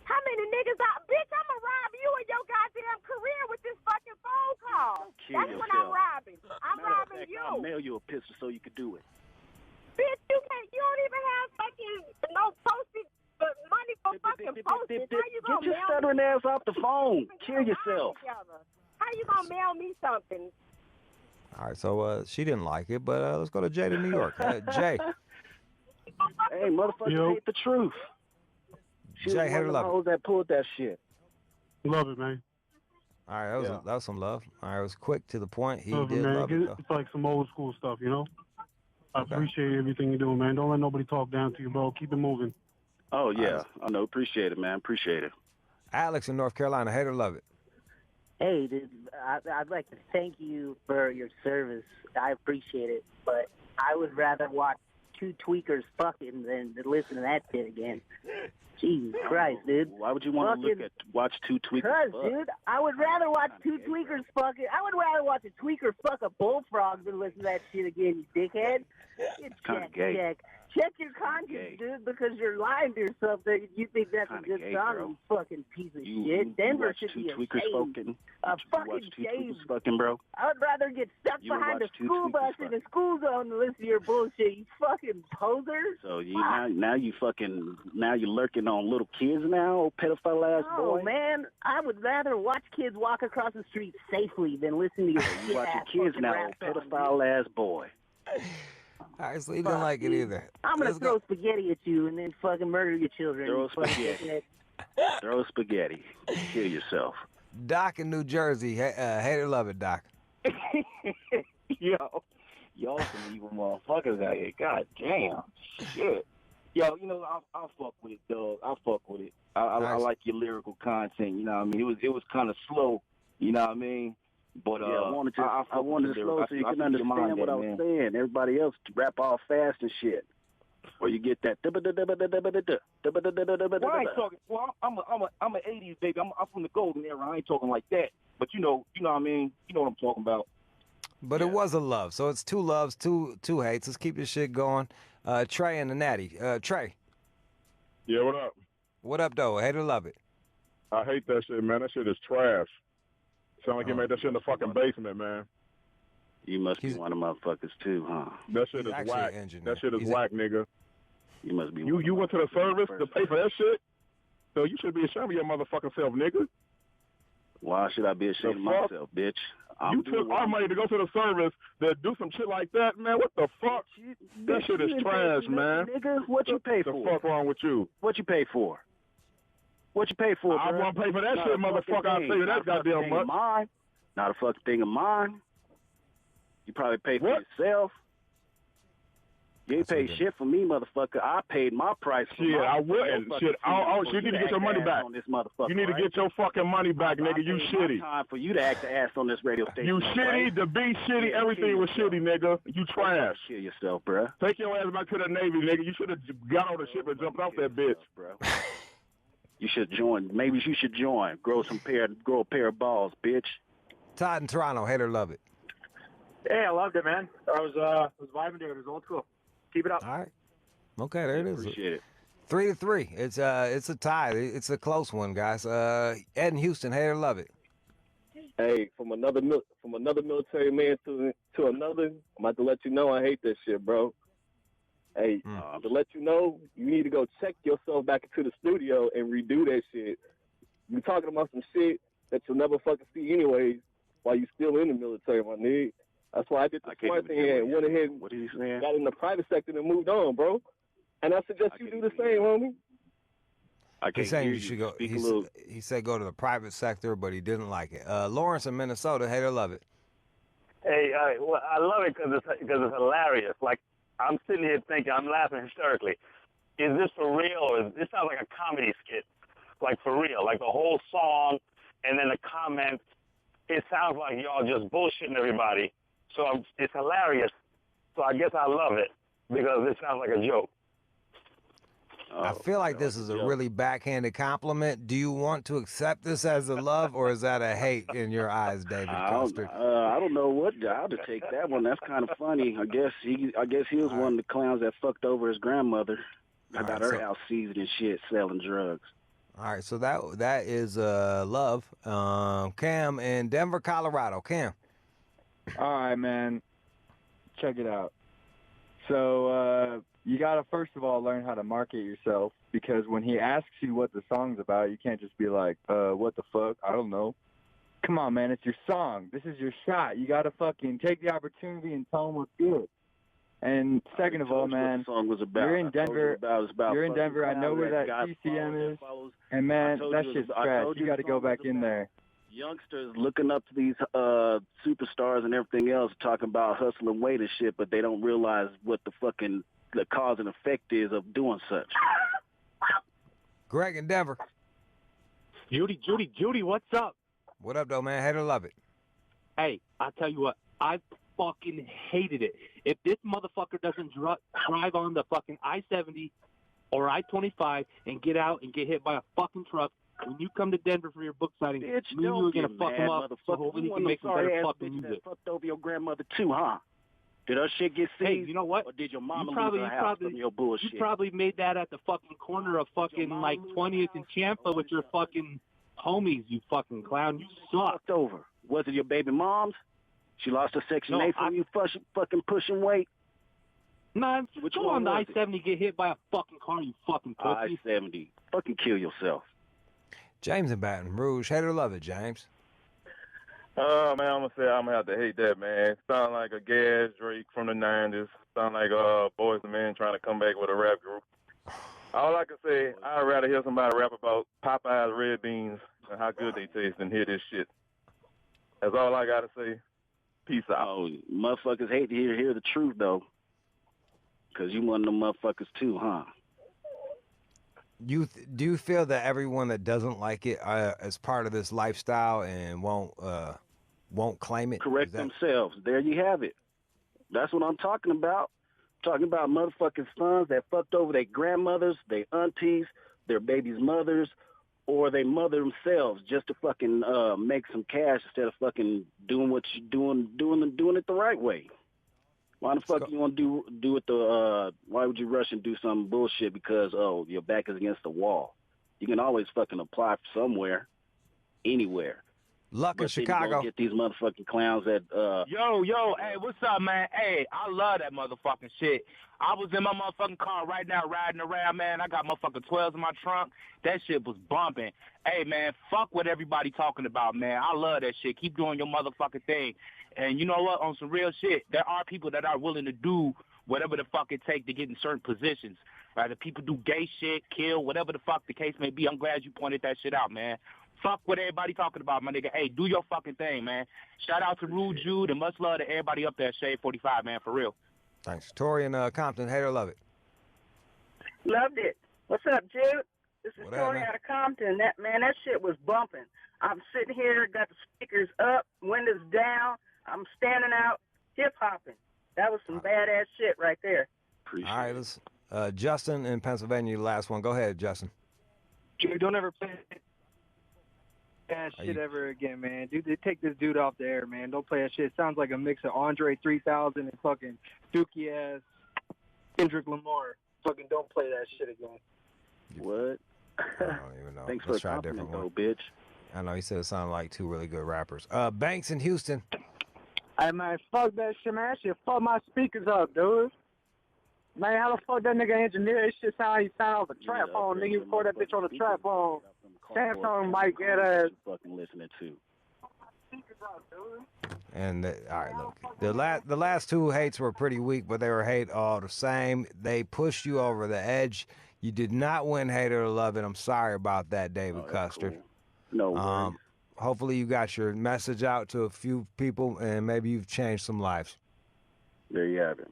How many niggas bitch, I'm gonna rob you and your goddamn career with this fucking phone call. That's what I'm robbing. I'm robbing you. I'll mail you a pistol so you could do it. Bitch, you don't even have fucking no postage, money for fucking postage. How you gonna Get your mail stuttering me? ass off the phone. Kill yourself. How you gonna mail me something? All right, so she didn't like it, but let's go to Jay to New York. Jay. Hey, motherfucker, hate the truth. She Jay, was hate one or of love the it? hoes that pulled that shit. Love it, man. All right, that was some love. All right, it was quick to the point. He Love it, did man. love it, though. It's like some old school stuff, you know? I Okay. appreciate everything you're doing, man. Don't let nobody talk down to you, bro. Keep it moving. Oh, yeah. I know. Appreciate it, man. Appreciate it. Alex in North Carolina, hate or love it? Hey, dude, I'd like to thank you for your service. I appreciate it, but I would rather watch two tweakers fucking than to listen to that shit again. Jesus Christ, dude. Why would you want to watch two tweakers fuck? Dude, I would rather watch two tweakers fucking. I would rather watch a tweaker fuck a bullfrog than listen to that shit again, you dickhead. Check your conscience, dude, because you're lying to yourself that you think that's a good song, you fucking piece of shit. Denver should be ashamed. Fucking shame. Fucking, bro. I would rather get stuck You would behind a watch two school tweakers bus in a school zone than listen to your bullshit, you fucking poser. So now you lurking on little kids now, old pedophile ass boy. Oh, man, I would rather watch kids walk across the street safely than listen to your You watching kids now, old pedophile ass boy. All right, so he didn't like it either. I'm going to throw spaghetti at you and then fucking murder your children. Throw you fucking spaghetti. dickhead. Throw spaghetti. Kill yourself. Doc in New Jersey, hate or love it, Doc? Yo, y'all some evil motherfuckers out here. God damn. Shit. Yo, you know, I'll fuck with it, dog. I'll fuck with it. I like your lyrical content, you know what I mean? It was kind of slow, you know what I mean? But I wanted to slow so you can understand what I was saying. Everybody else rap all fast and shit. Or you get that. Well, I ain't talking. Well, I'm an '80s baby. I'm from the golden era. I ain't talking like that. But you know what I mean. You know what I'm talking about. But it was a love, so it's two loves, two hates. Let's keep this shit going. Trey and the Natty. Trey. Yeah, what up? What up, though? Hate or love it? I hate that shit, man. That shit is trash. Sound like you made that shit in the fucking basement, man. You must be one of motherfuckers too, huh? That shit is whack. That shit is whack, nigga. You must be. You went to the service to pay for that shit, so you should be ashamed of your motherfucking self, nigga. Why should I be ashamed of myself, bitch? You took our money to go to the service to do some shit like that, man. What the fuck? That shit is trash, man. Nigga, what you pay for? What the fuck wrong with you? What you pay for? What you pay for, I bro? won't pay for that shit, motherfucker. I'll tell you that goddamn much. Mine. Not a fucking thing of mine. You probably pay for yourself. You ain't paid shit for me, motherfucker. I paid my price for Shit, my I wouldn't. Shit, you need to get your money back. On this motherfucker, you need to get your fucking money back, nigga. You shitty. Time for you to act the ass on this radio station. You shitty, the be shitty, everything was shitty, nigga. You trash. Kill yourself, bruh. Take your ass back to the Navy, nigga. You should have got on the ship and jumped off that bitch. Bro. You should join. Maybe you should join. Grow a pair of balls, bitch. Todd in Toronto, hate or love it? Hey, I loved it, man. I was vibing to it. It was old school. Keep it up. All right. Okay, there it is. Appreciate it. 3-3. It's a tie. It's a close one, guys. Ed in Houston, hate or love it? Hey, from another military man to another, I'm about to let you know I hate that shit, bro. Hey, to let you know, you need to go check yourself back into the studio and redo that shit. You talking about some shit that you'll never fucking see anyways while you still in the military, my nigga. That's why I did the smart thing and went ahead and got in the private sector and moved on, bro. And I suggest you do the same, homie. He's saying you should go. He said go to the private sector, but he didn't like it. Lawrence in Minnesota, hate or love it? Hey, well, I love it because it's hilarious. Like, I'm sitting here thinking, I'm laughing hysterically. Is this for real, or this sounds like a comedy skit? Like, for real, like the whole song, and then the comments. It sounds like y'all just bullshitting everybody. So it's hilarious. So I guess I love it because it sounds like a joke. I feel like this is a really backhanded compliment. Do you want to accept this as a love, or is that a hate in your eyes, David Custer? I don't know what. I'll just take that one. That's kind of funny. I guess he was one of the clowns that fucked over his grandmother. I got her house seized and shit, selling drugs. All right, so that is love. Cam in Denver, Colorado. Cam. All right, man. Check it out. So you got to, first of all, learn how to market yourself, because when he asks you what the song's about, you can't just be like, what the fuck? I don't know. Come on, man. It's your song. This is your shot. You got to fucking take the opportunity and tell him what's good. And second of all, man, you're in Denver. You're in Denver. I know where that CCM is. And, man, that shit's trash. You got to go back in there. Youngsters looking up to these superstars and everything else, talking about hustling weight and shit, but they don't realize what the cause and effect is of doing such. Greg in Denver. Judy, what's up? What up, though, man? Hate or love it? Hey, I'll tell you what. I fucking hated it. If this motherfucker doesn't drive on the fucking I-70 or I-25 and get out and get hit by a fucking truck, when you come to Denver for your book signing, me and you are going to fuck him up so hopefully he can make some better fucking music. Fucked over your grandmother too, huh? Did her shit get seized? Hey, you know what? Or did your mama lose her house from your bullshit? You probably made that at the fucking corner of fucking like 20th and Champa with your fucking homies, you fucking clown. You suck. Fucked over. Was it your baby mom's? She lost her Section 8 from you fucking pushing weight? Nah, go on the I-70, get hit by a fucking car, you fucking pussy. I-70. Fucking kill yourself. James in Baton Rouge. Hate or love it, James? Man, I'm going to say I'm going to have to hate that, man. Sound like a gas Drake from the 90s. Sound like Boys and Men trying to come back with a rap group. All I can say, I'd rather hear somebody rap about Popeye's red beans and how good they taste than hear this shit. That's all I got to say. Peace out. Oh, motherfuckers hate to hear the truth, though. Because you one of them motherfuckers, too, huh? Do you feel that everyone that doesn't like it is part of this lifestyle and won't claim it? Correct themselves. There you have it. That's what I'm talking about. I'm talking about motherfucking sons that fucked over their grandmothers, their aunties, their babies' mothers, or they mother themselves just to fucking make some cash instead of fucking doing what you doing it the right way. Why the fuck you want to do it why would you rush and do some bullshit because, your back is against the wall? You can always fucking apply for somewhere, anywhere. Luck in Chicago. Get these motherfucking clowns that... Yo, hey, what's up, man? Hey, I love that motherfucking shit. I was in my motherfucking car right now riding around, man. I got motherfucking 12s in my trunk. That shit was bumping. Hey, man, fuck what everybody talking about, man. I love that shit. Keep doing your motherfucking thing. And you know what? On some real shit, there are people that are willing to do whatever the fuck it take to get in certain positions. Right? If people do gay shit, kill, whatever the fuck the case may be, I'm glad you pointed that shit out, man. Fuck what everybody talking about, my nigga. Hey, do your fucking thing, man. Shout out to Rude Jude and much love to everybody up there at Shade 45, man, for real. Thanks. Tori in Compton, hate or love it? Loved it. What's up, Jude? This is Tori out of Compton. That shit was bumping. I'm sitting here, got the speakers up, windows down. I'm standing out, hip-hopping. That was some badass shit right there. All right, let's, Justin in Pennsylvania, the last one. Go ahead, Justin. Jude, don't ever play that shit ever again, man. Dude, they take this dude off the air, man. Don't play that shit. It sounds like a mix of Andre 3000 and fucking dookie-ass Kendrick Lamar. Fucking don't play that shit again. What? I don't even know. Thanks Let's for try a different one. bitch. I know, he said it sounded like two really good rappers. Banks in Houston. Hey, man, fuck that shit, man. That shit fuck my speakers up, dude. Man, how the fuck that nigga engineer? This shit sound like he sound off a trap phone. Nigga, you record that bitch on a trap phone. Samsung might get ass. Fucking listening to. And all right, look, the last two hates were pretty weak, but they were hate all the same. They pushed you over the edge. You did not win hate or love it. I'm sorry about that, David Custer. Cool. No worries. Hopefully you got your message out to a few people, and maybe you've changed some lives. There you have it.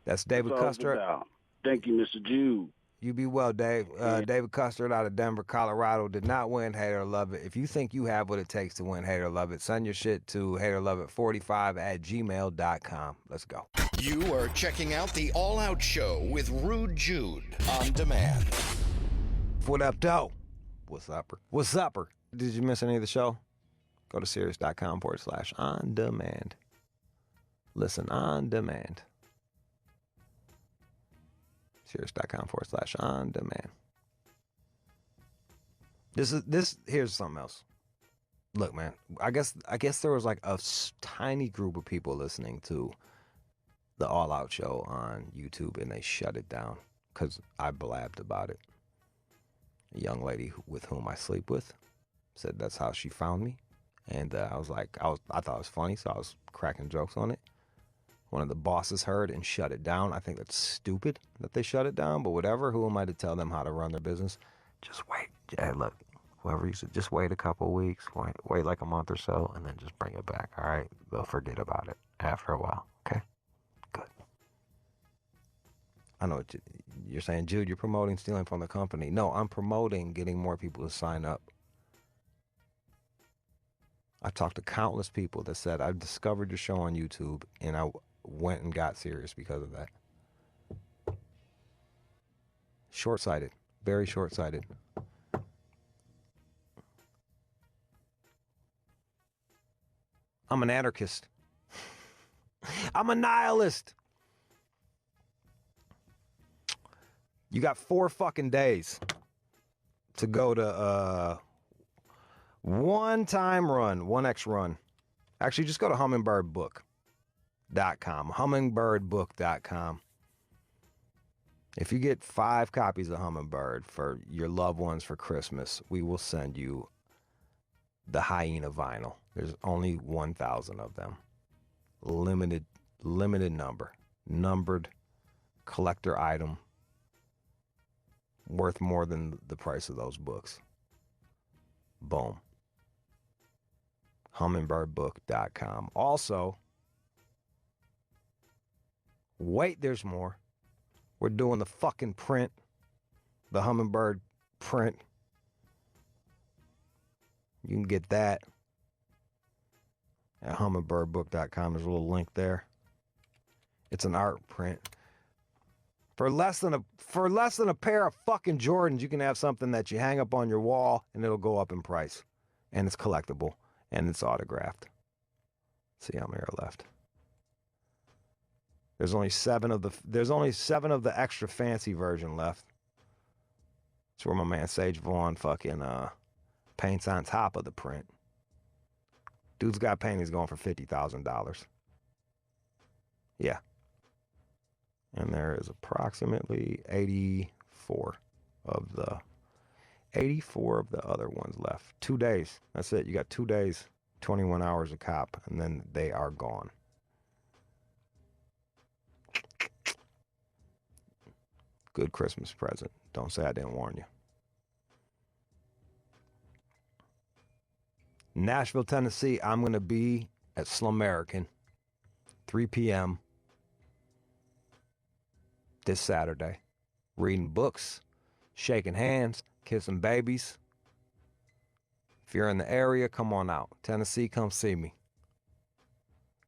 That's David That's all it's Custard. about. Thank you, Mr. Jude. You be well, Dave. David Custard out of Denver, Colorado, did not win Hate or Love It. If you think you have what it takes to win Hate or Love It, send your shit to hateorloveit45@gmail.com. Let's go. You are checking out the All Out Show with Rude Jude on demand. What up, though? What's upper? What's upper? Did you miss any of the show? Go to Sirius.com/on demand. Listen on demand. Sirius.com/on demand. Here's something else. Look, man, I guess there was like a tiny group of people listening to the All Out Show on YouTube, and they shut it down because I blabbed about it. A young lady with whom I sleep with said that's how she found me, and I thought it was funny, so I was cracking jokes on it. One of the bosses heard and shut it down. I think that's stupid that they shut it down, but whatever. Who am I to tell them how to run their business? Just wait. Yeah, look, whoever you said, just wait a couple of weeks, wait like a month or so, and then just bring it back. All right, they'll forget about it after a while. Okay, good. I know what you're saying, Jude. You're promoting stealing from the company. No, I'm promoting getting more people to sign up. I talked to countless people that said, I've discovered your show on YouTube, and I went and got serious because of that. Short-sighted. Very short-sighted. I'm an anarchist. I'm a nihilist. You got 4 fucking days to go to one-time run, 1X run. Actually, just go to hummingbirdbook.com. Hummingbirdbook.com. If you get 5 copies of Hummingbird for your loved ones for Christmas, we will send you the Hyena vinyl. There's only 1,000 of them. Limited number. Numbered collector item. Worth more than the price of those books. Boom. Hummingbirdbook.com. Also, wait, there's more. We're doing the fucking print. The Hummingbird print. You can get that at hummingbirdbook.com. There's a little link there. It's an art print. For less than a pair of fucking Jordans, you can have something that you hang up on your wall and it'll go up in price. And it's collectible and it's autographed. Let's see how many are left. There's only 7 of the extra fancy version left. It's where my man Sage Vaughn fucking paints on top of the print. Dude's got paintings going for $50,000. Yeah. And there is approximately 84 of the other ones left. 2 days. That's it. You got 2 days, 21 hours a cop, and then they are gone. Good Christmas present. Don't say I didn't warn you. Nashville, Tennessee, I'm going to be at Slumerican, 3 p.m. this Saturday. Reading books, shaking hands, kissing babies. If you're in the area, come on out. Tennessee, come see me.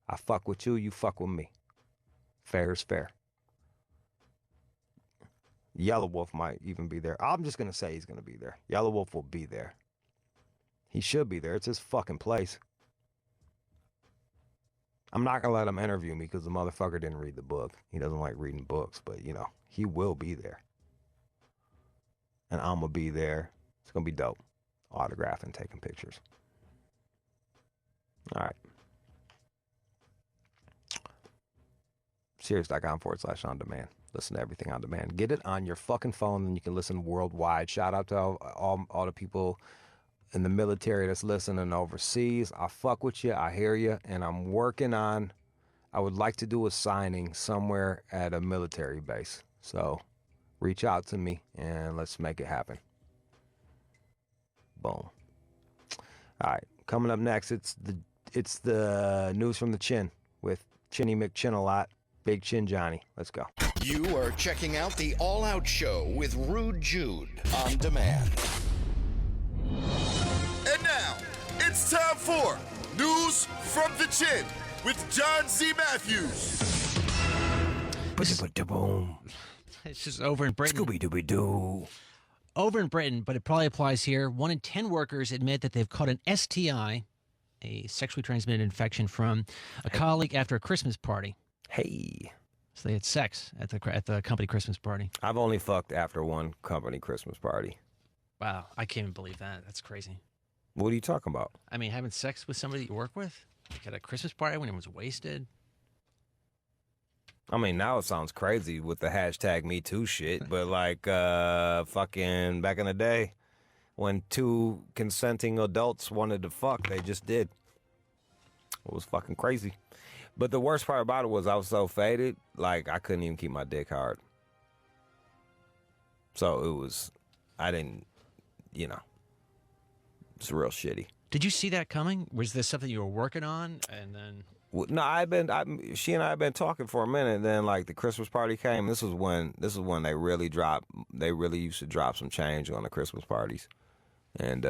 I fuck with you, you fuck with me. Fair is fair. Yellow Wolf might even be there. I'm just going to say he's going to be there. Yellow Wolf will be there. He should be there. It's his fucking place. I'm not going to let him interview me because the motherfucker didn't read the book. He doesn't like reading books, but, you know, he will be there. And I'm going to be there. It's going to be dope. Autographing, taking pictures. All right. Sirius.com/on demand. Listen to everything on demand. Get it on your fucking phone, and you can listen worldwide. Shout out to all the people in the military that's listening overseas. I fuck with you. I hear you. And I'm working on, I would like to do a signing somewhere at a military base. So reach out to me and let's make it happen. Boom. All right, coming up next, it's the news from the Chin with Chinny McChin-a-Lot, Big Chin Johnny. Let's go. You are checking out the All Out Show with Rude Jude on demand. And now, it's time for News from the Chin with John Z. Matthews. It's just over in Britain. Scooby-Dooby-Doo. Over in Britain, but it probably applies here. 1 in 10 workers admit that they've caught an STI, a sexually transmitted infection, from a colleague after a Christmas party. Hey. So they had sex at the company Christmas party. I've only fucked after one company Christmas party. Wow, I can't even believe that. That's crazy. What are you talking about? I mean, having sex with somebody that you work with? Like at a Christmas party when everyone's wasted? I mean, now it sounds crazy with the hashtag #MeToo shit, but like fucking back in the day when 2 consenting adults wanted to fuck, they just did. It was fucking crazy. But the worst part about it was I was so faded, like I couldn't even keep my dick hard. So it was, I didn't, it's real shitty. Did you see that coming? Was this something you were working on and then... No, she and I have been talking for a minute. Then, like, the Christmas party came. This was when they really dropped. They really used to drop some change on the Christmas parties, and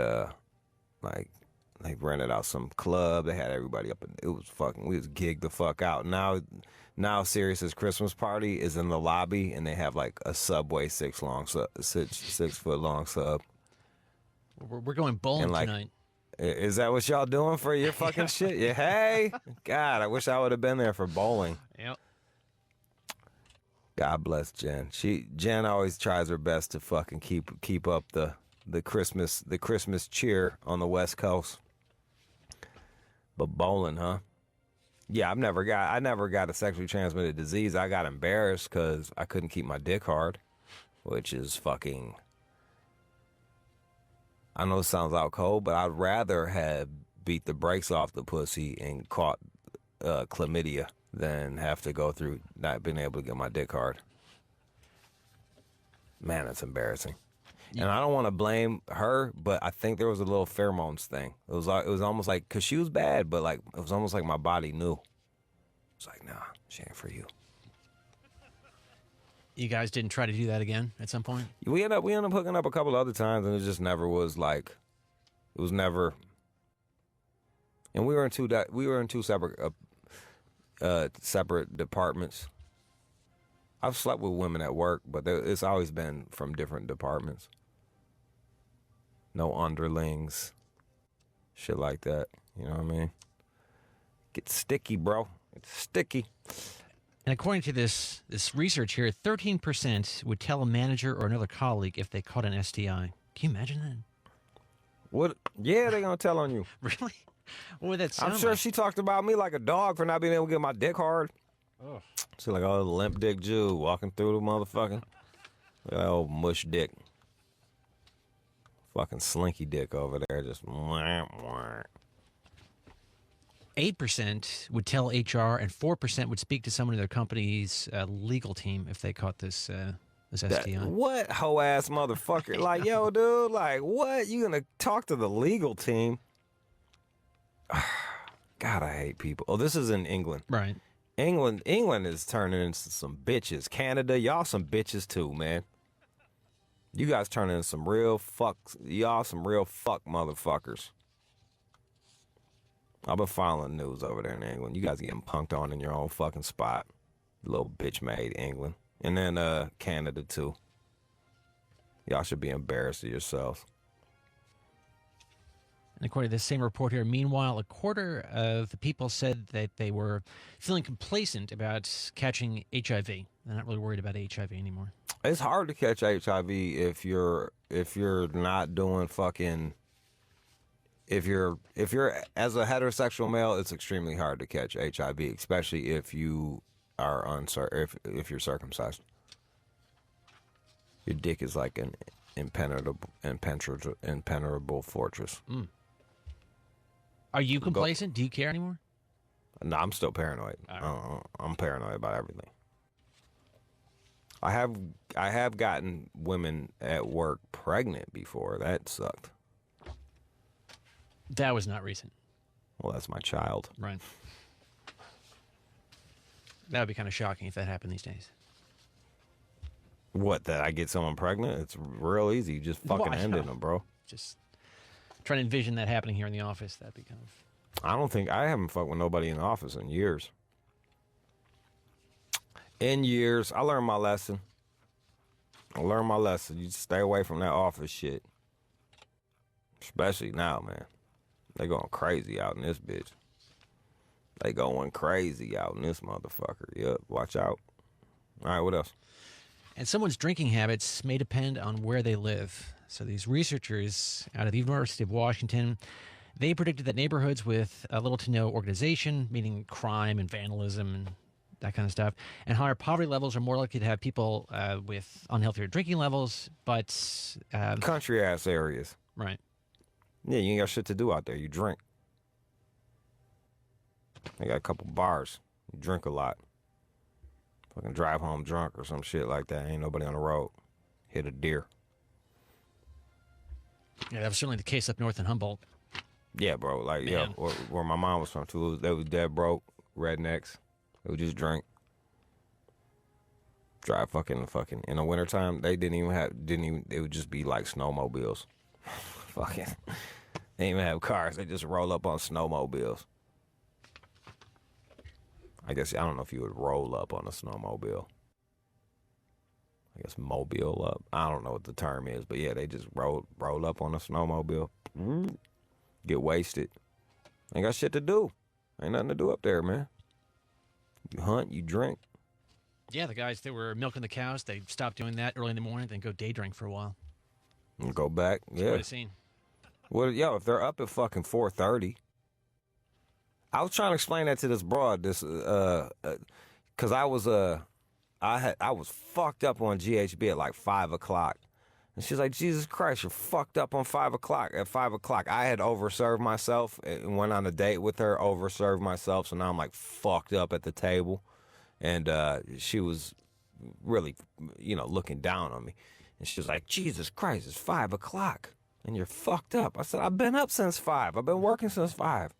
like they rented out some club. They had everybody up, and it was fucking. We was gigged the fuck out. Now, Sirius's Christmas party is in the lobby, and they have like a Subway 6 foot long sub. We're going bowling tonight. Is that what y'all doing for your fucking shit? Yeah, hey, God, I wish I would have been there for bowling. Yep. God bless Jen. Jen always tries her best to fucking keep up the Christmas cheer on the West Coast. But bowling, huh? Yeah, I never got a sexually transmitted disease. I got embarrassed because I couldn't keep my dick hard, which is fucking. I know it sounds out cold, but I'd rather have beat the brakes off the pussy and caught chlamydia than have to go through not being able to get my dick hard. Man, that's embarrassing. Yeah. And I don't want to blame her, but I think there was a little pheromones thing. It was almost like, because she was bad, but like it was almost like my body knew. It's like, nah, she ain't for you. You guys didn't try to do that again at some point? We ended up hooking up a couple other times, and it just never was like, it was never. And we were in two separate departments. I've slept with women at work, but it's always been from different departments. No underlings, shit like that. You know what I mean? Get sticky, bro. It's sticky. And according to this research here, 13% would tell a manager or another colleague if they caught an STI. Can you imagine that? What? Yeah, they're going to tell on you. Really? What would that sound I'm sure like? she talked about me like a dog for not being able to get my dick hard. Oh. She's like, oh, limp dick Jew walking through the motherfucking. Look at that old mush dick. Fucking slinky dick over there. Just. 8% would tell HR, and 4% would speak to someone in their company's legal team if they caught this STI. What hoe ass motherfucker? Like, yo, dude, like, what? You gonna talk to the legal team? God, I hate people. Oh, this is in England. Right. England is turning into some bitches. Canada, y'all some bitches too, man. You guys turning into some real fucks. Y'all some real fuck motherfuckers. I've been following news over there in England. You guys getting punked on in your own fucking spot. Little bitch made England. And then Canada too. Y'all should be embarrassed of yourselves. And according to this same report here, meanwhile, a quarter of the people said that they were feeling complacent about catching HIV. They're not really worried about HIV anymore. It's hard to catch HIV if you're not doing fucking. If you're as a heterosexual male, it's extremely hard to catch HIV, especially if you are if you're circumcised. Your dick is like an impenetrable fortress. Mm. Are you complacent? Do you care anymore? No, I'm still paranoid. Right. I'm paranoid about everything. I have gotten women at work pregnant before. That sucked. That was not recent. Well, that's my child. Right. That would be kind of shocking if that happened these days. What, that I get someone pregnant? It's real easy. You just fucking ended them, bro. Just trying to envision that happening here in the office. That'd be kind of... I haven't fucked with nobody in the office in years. In years. I learned my lesson. You just stay away from that office shit. Especially now, man. They going crazy out in this bitch. They going crazy out in this motherfucker. Yep, watch out. All right, what else? And someone's drinking habits may depend on where they live. So these researchers out of the University of Washington, they predicted that neighborhoods with little to no organization, meaning crime and vandalism and that kind of stuff, and higher poverty levels are more likely to have people with unhealthier drinking levels, but... country-ass areas. Right. Yeah, you ain't got shit to do out there. You drink. They got a couple bars. You drink a lot. Fucking drive home drunk or some shit like that. Ain't nobody on the road. Hit a deer. Yeah, that was certainly the case up north in Humboldt. Yeah, bro. Like, yeah, where my mom was from, too. They was dead broke, rednecks. They would just drink. Drive fucking. In the wintertime, they it would just be like snowmobiles. Fucking. They didn't even have cars. They just roll up on snowmobiles. I guess, I don't know if you would roll up on a snowmobile. I guess mobile up. I don't know what the term is, but yeah, they just roll up on a snowmobile. Get wasted. Ain't got shit to do. Ain't nothing to do up there, man. You hunt, you drink. Yeah, the guys that were milking the cows, they stopped doing that early in the morning, then go day drink for a while. And go back. It's yeah. quite a scene. Well, yo, if they're up at fucking 4:30. I was trying to explain that to this broad, because I was fucked up on GHB at like 5 o'clock. And she's like, Jesus Christ, you're fucked up on 5 o'clock. At 5 o'clock, I had overserved myself and went on a date with her, overserved myself. So now I'm like fucked up at the table. And she was really, looking down on me. And she was like, Jesus Christ, it's 5 o'clock and you're fucked up. I said, I've been up since 5. I've been working since 5.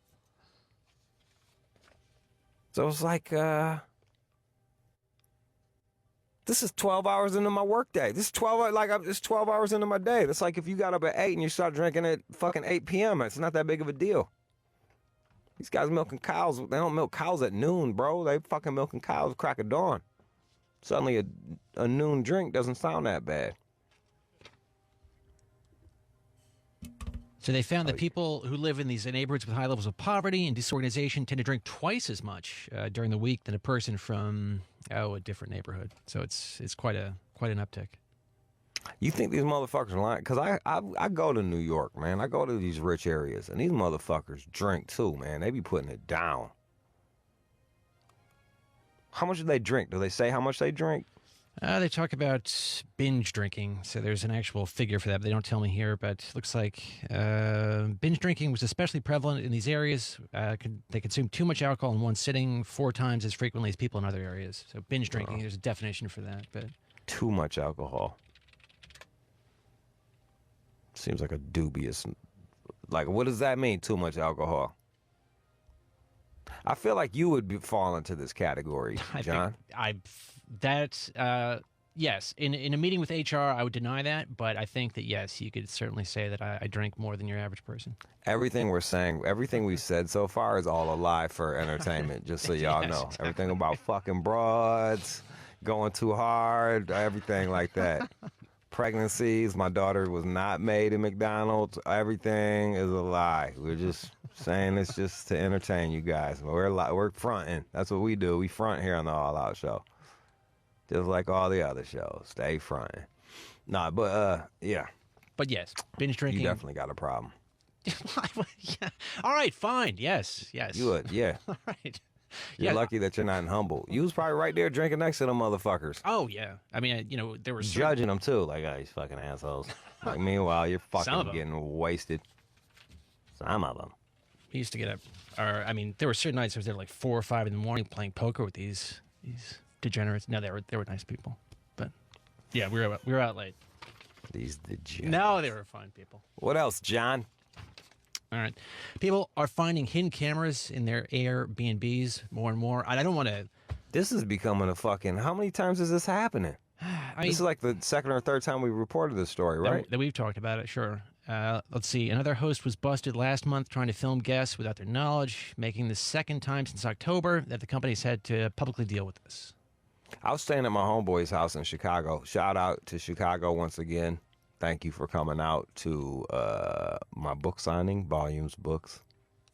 So it's like, this is 12 hours into my workday. This is 12 hours into my day. It's like if you got up at 8 and you start drinking at fucking 8 p.m., it's not that big of a deal. These guys milking cows, they don't milk cows at noon, bro. They fucking milking cows crack of dawn. Suddenly a noon drink doesn't sound that bad. So they found that people who live in these neighborhoods with high levels of poverty and disorganization tend to drink twice as much during the week than a person from a different neighborhood. So it's quite an uptick. You think these motherfuckers are lying? Because I go to New York, man. I go to these rich areas, and these motherfuckers drink too, man. They be putting it down. How much do they drink? Do they say how much they drink? They talk about binge drinking, so there's an actual figure for that, but they don't tell me here. But it looks like binge drinking was especially prevalent in these areas. They consume too much alcohol in one sitting 4 times as frequently as people in other areas. So binge drinking, there's a definition for that. But too much alcohol. Seems like a dubious... Like, what does that mean, too much alcohol? I feel like you would fall into this category, John. Yes. In a meeting with HR, I would deny that, but I think that, yes, you could certainly say that I drink more than your average person. Everything we're saying, everything we've said so far is all a lie for entertainment, just so y'all know. Exactly. Everything about fucking broads, going too hard, everything like that. Pregnancies, my daughter was not made in McDonald's. Everything is a lie. We're just saying this just to entertain you guys. We're fronting. That's what we do. We front here on the All Out Show. Just like all the other shows. Stay fronting. Nah, but, yeah. But yes, binge drinking. You definitely got a problem. Yeah. All right, fine. Yes. You would, yeah. All right. You're lucky that you're not in Humboldt. You was probably right there drinking next to them motherfuckers. Oh, yeah. I mean, there were... Judging them, too. Like, oh, these fucking assholes. Like, meanwhile, you're fucking getting wasted. Some of them. We used to get up... there were certain nights I was there like 4 or 5 in the morning playing poker with these degenerates. No, they were nice people. But, yeah, we were out late. These degenerates. No, they were fine people. What else, John? All right. People are finding hidden cameras in their Airbnbs more and more. I don't want to... This is becoming a fucking... How many times is this happening? This is like the second or third time we reported this story, right? That we've talked about it, sure. Let's see. Another host was busted last month trying to film guests without their knowledge, making the second time since October that the company's had to publicly deal with this. I was staying at my homeboy's house in Chicago. Shout out to Chicago once again. Thank you for coming out to my book signing, Volumes Books.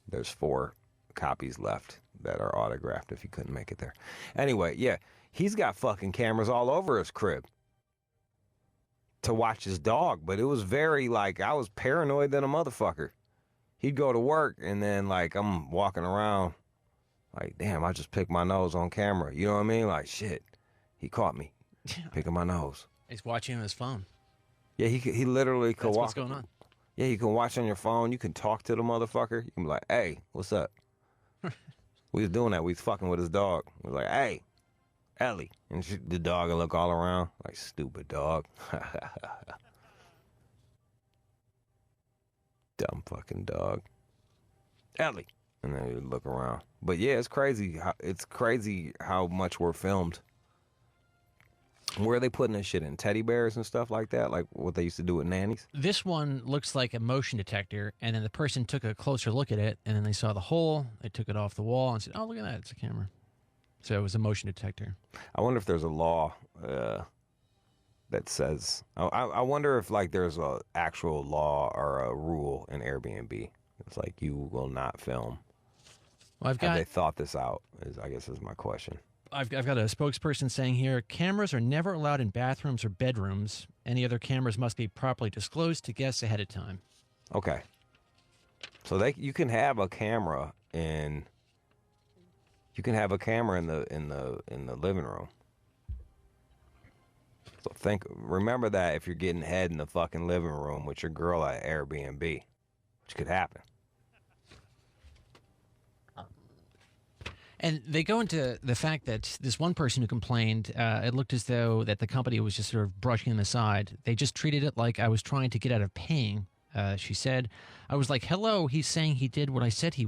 There's 4 copies left that are autographed if you couldn't make it there. Anyway, yeah, he's got fucking cameras all over his crib to watch his dog, but it was very, like, I was paranoid than a motherfucker. He'd go to work, and then, like, I'm walking around, like, damn, I just picked my nose on camera. You know what I mean? Like, shit, he caught me picking my nose. He's watching on his phone. Yeah, he literally could That's watch. what's going on. Yeah, you can watch on your phone. You can talk to the motherfucker. You can be like, hey, what's up? We was doing that. We was fucking with his dog. We was like, hey, Ellie. And the dog would look all around like, stupid dog. Dumb fucking dog. Ellie. And then he'd look around. But yeah, it's crazy. It's crazy how much we're filmed. Where are they putting this shit in? Teddy bears and stuff like that? Like what they used to do with nannies? This one looks like a motion detector, and then the person took a closer look at it, and then they saw the hole. They took it off the wall and said, oh, look at that. It's a camera. So it was a motion detector. I wonder if there's a law that says... I wonder if like there's a actual law or a rule in Airbnb. It's like you will not film. Well, Have they thought this out? I guess is my question. I've got a spokesperson saying here, cameras are never allowed in bathrooms or bedrooms. Any other cameras must be properly disclosed to guests ahead of time. Okay. So you can have a camera in the living room. So remember that if you're getting head in the fucking living room with your girl at Airbnb, which could happen. And they go into the fact that this one person who complained, it looked as though that the company was just sort of brushing them aside. They just treated it like I was trying to get out of paying. She said, I was like, hello, he's saying he did what I said he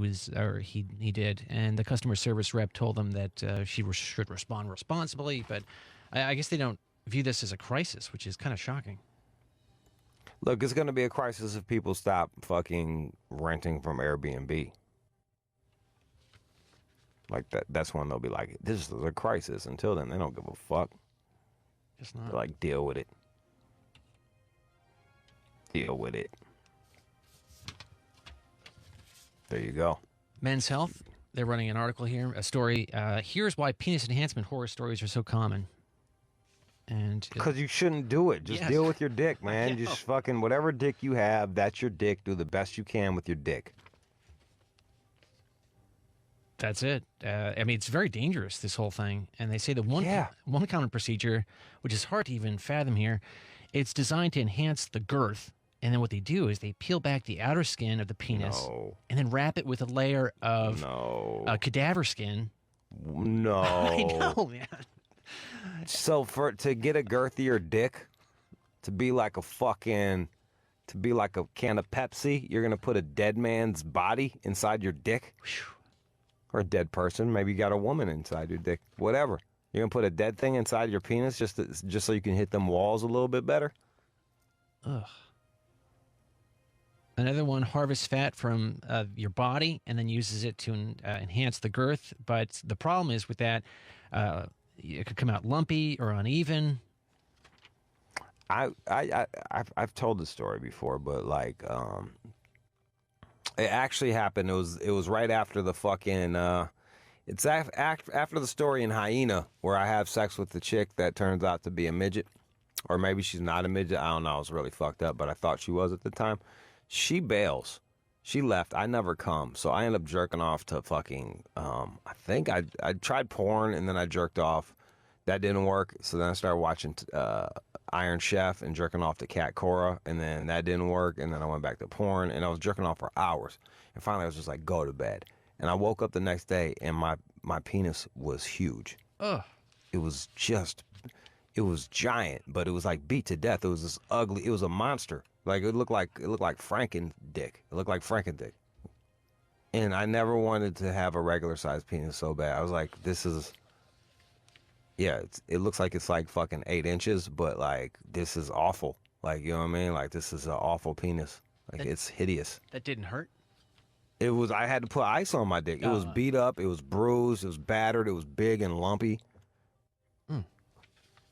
did. And the customer service rep told them that she should respond responsibly. But I guess they don't view this as a crisis, which is kind of shocking. Look, it's going to be a crisis if people stop fucking renting from Airbnb. Like that's when they'll be like, this is a crisis. Until then, they don't give a fuck. Just not. They're like, deal with it. Deal with it. There you go. Men's Health, they're running an article here, a story. Here's why penis enhancement horror stories are so common. And because you shouldn't do it. Just deal with your dick, man. Just fucking whatever dick you have, that's your dick. Do the best you can with your dick. That's it. I mean, it's very dangerous, this whole thing. And they say the one common procedure, which is hard to even fathom here, it's designed to enhance the girth. And then what they do is they peel back the outer skin of the penis and then wrap it with a layer of cadaver skin. No. I know, man. So to get a girthier dick, to be like a can of Pepsi, you're going to put a dead man's body inside your dick? Or a dead person. Maybe you got a woman inside your dick. Whatever. You're going to put a dead thing inside your penis just so you can hit them walls a little bit better? Ugh. Another one harvests fat from your body and then uses it to enhance the girth. But the problem is with that, it could come out lumpy or uneven. I've told this story before, but like it actually happened. It was right after the fucking it's after the story in Hyena where I have sex with the chick that turns out to be a midget, or maybe she's not a midget. I don't know. I was really fucked up, but I thought she was at the time. She bails. She left. I never come. So I end up jerking off to fucking, I think I tried porn and then I jerked off. That didn't work. So then I started watching Iron Chef and jerking off to Cat Cora. And then that didn't work. And then I went back to porn and I was jerking off for hours. And finally I was just like, go to bed. And I woke up the next day and my penis was huge. Ugh. It was giant, but it was like beat to death. It was this ugly, it was a monster. Like it looked like Franken dick. It looked like Franken dick. And I never wanted to have a regular sized penis so bad. I was like, this is, yeah, it looks like it's like fucking 8 inches, but like, this is awful. Like, you know what I mean? Like, this is an awful penis. Like, it's hideous. That didn't hurt? It was, I had to put ice on my dick. It was beat up, it was bruised, it was battered, it was big and lumpy.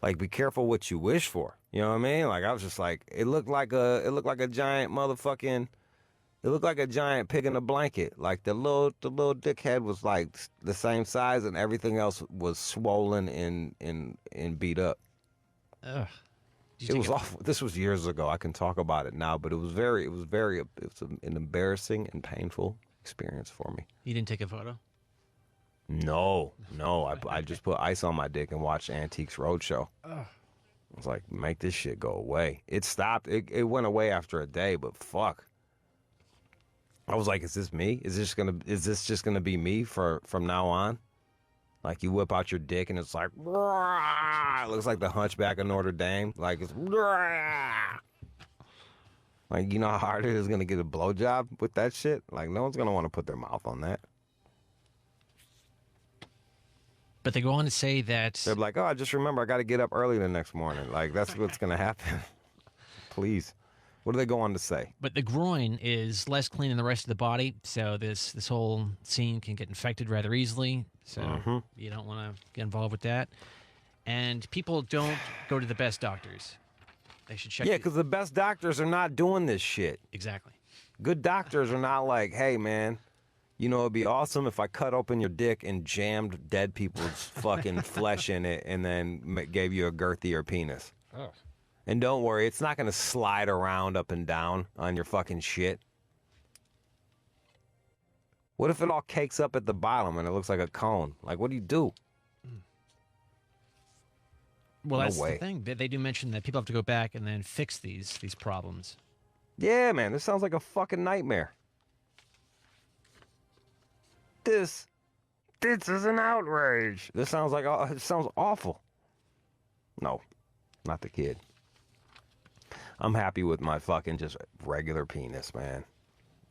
Like, be careful what you wish for. You know what I mean? Like, I was just like, it looked like a giant motherfucking, it looked like a giant pig in a blanket. Like, the little dickhead was like the same size, and everything else was swollen and beat up. Ugh. It was awful. This was years ago. I can talk about it now, but it was an embarrassing and painful experience for me. You didn't take a photo? No. I just put ice on my dick and watched Antiques Roadshow. Ugh. I was like, make this shit go away. It stopped. It went away after a day, but fuck. I was like, is this me? Is this just gonna be me from now on? Like, you whip out your dick and it's like, it looks like the Hunchback of Notre Dame. Like, it's like, you know how hard it is gonna get a blowjob with that shit? Like, no one's gonna want to put their mouth on that. But they go on to say that they're like, oh, I just remember I got to get up early the next morning. Like, that's what's gonna happen. Please. What do they go on to say? But the groin is less clean than the rest of the body, so this whole scene can get infected rather easily. So you don't want to get involved with that. And people don't go to the best doctors. They should check. Yeah, because the best doctors are not doing this shit. Exactly. Good doctors are not like, hey, man, you know, it'd be awesome if I cut open your dick and jammed dead people's fucking flesh in it and then gave you a girthier penis. Oh. And don't worry, it's not going to slide around up and down on your fucking shit. What if it all cakes up at the bottom and it looks like a cone? Like, what do you do? Well, No that's way. the thing. They do mention that people have to go back and then fix these problems. Yeah, man, this sounds like a fucking nightmare. This is an outrage. This sounds like, it sounds awful. No, not the kid. I'm happy with my fucking just regular penis, man.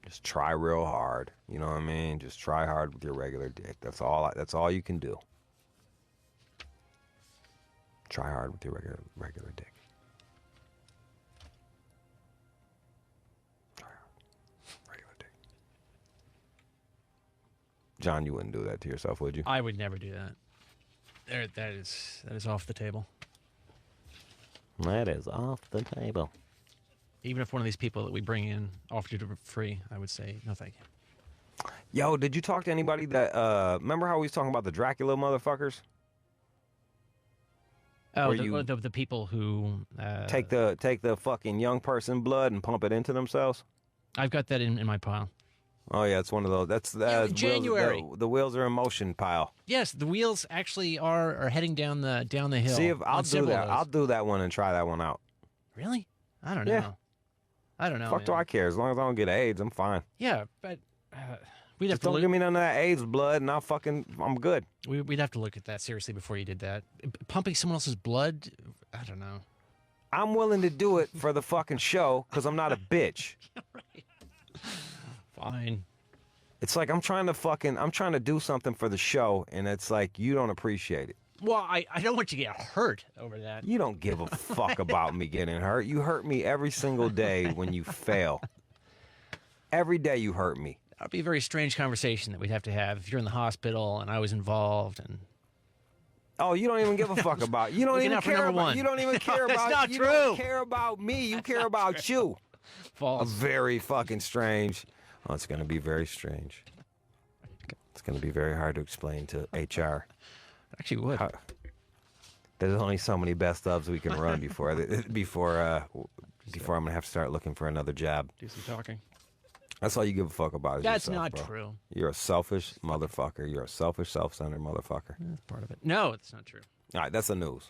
Just try real hard. You know what I mean? Just try hard with your regular dick. That's all you can do. Try hard with your regular dick. Try hard. Regular dick. John, you wouldn't do that to yourself, would you? I would never do that. That is off the table. That is off the table. Even if one of these people that we bring in offered it for free, I would say no thank you. Yo, did you talk to anybody that remember how we was talking about the Dracula motherfuckers? Oh, the people who take the fucking young person blood and pump it into themselves? I've got that in my pile. Oh yeah, it's one of those. That's January. The wheels are in motion pile. Yes, the wheels actually are heading down the hill. See if I'll do that. I'll do that one and try that one out. Really? I don't know. Yeah. I don't know. Fuck, do I care? As long as I don't get AIDS, I'm fine. Yeah, but we'd have Just to don't look. give me none of that AIDS blood, and I'm good. We'd have to look at that seriously before you did that. Pumping someone else's blood? I don't know. I'm willing to do it for the fucking show because I'm not a bitch. Right. Fine. It's like I'm trying to do something for the show, and it's like you don't appreciate it. Well, I don't want you to get hurt over that. You don't give a fuck about me getting hurt. You hurt me every single day when you fail. Every day you hurt me. That would be a very strange conversation that we'd have to have if you're in the hospital and I was involved. And oh, you don't even give a fuck about. You don't Looking even out for care number about. one. You don't even care That's about. not you true. don't care about me. You care about you. False. Very fucking strange. Oh, it's gonna be very strange. It's gonna be very hard to explain to HR. Actually, would. There's only so many best ofs we can run before I'm gonna have to start looking for another job. Do some talking. That's all you give a fuck about. Is That's yourself, not bro. true. You're a selfish motherfucker. You're a selfish, self-centered motherfucker. That's part of it. No, it's not true. All right, that's the news.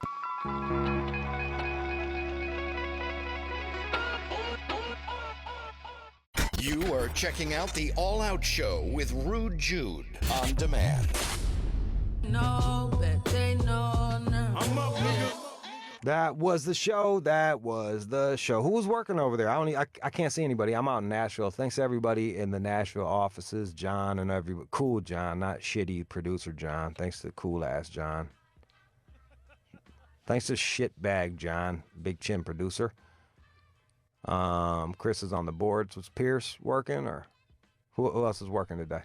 You are checking out the All Out Show with Rude Jude on demand. No, but they know now. I'm up, nigga. That was the show. Who was working over there? I can't see anybody. I'm out in Nashville. Thanks to everybody in the Nashville offices, John and everybody. Cool John, not shitty producer John. Thanks to cool ass John. Thanks to shitbag John, big chin producer. Chris is on the boards. Was Pierce working, or who else is working today?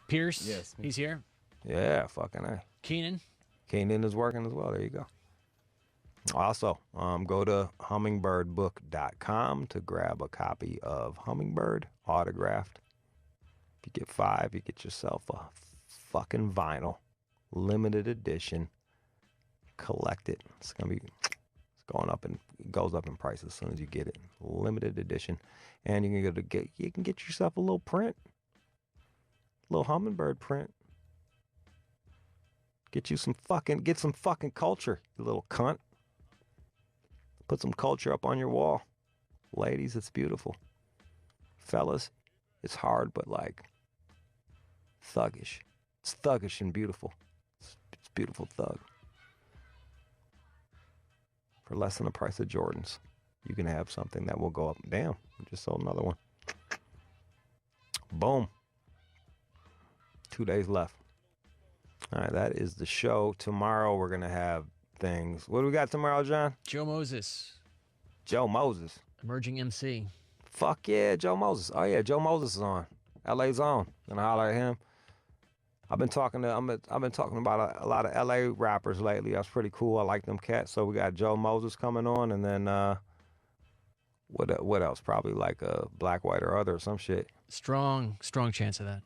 Pierce, yes, he's here. Yeah, fucking A. Keenan is working as well. There you go. Also, go to hummingbirdbook.com to grab a copy of Hummingbird autographed. If you get 5, you get yourself a fucking vinyl, limited edition. Collect it. It's going up, and it goes up in price as soon as you get it. Limited edition, and you can get yourself a little print, little hummingbird print. Get some fucking culture, you little cunt. Put some culture up on your wall. Ladies, it's beautiful. Fellas, it's hard, but like thuggish. It's thuggish and beautiful. It's beautiful thug. For less than the price of Jordans, you can have something that will go up. Damn, I just sold another one. Boom. 2 days left. All right, that is the show. Tomorrow we're going to have things. What do we got tomorrow, John? Joe Moses. Emerging MC. Fuck yeah, Joe Moses. Oh yeah, Joe Moses is on. LA's on. Gonna holler at him. I've been talking about a lot of LA rappers lately. That's pretty cool. I like them cats. So we got Joe Moses coming on, and then what else? Probably like a Black, White, or Other or some shit. Strong chance of that.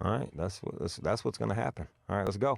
All right, that's what's gonna happen. All right, let's go.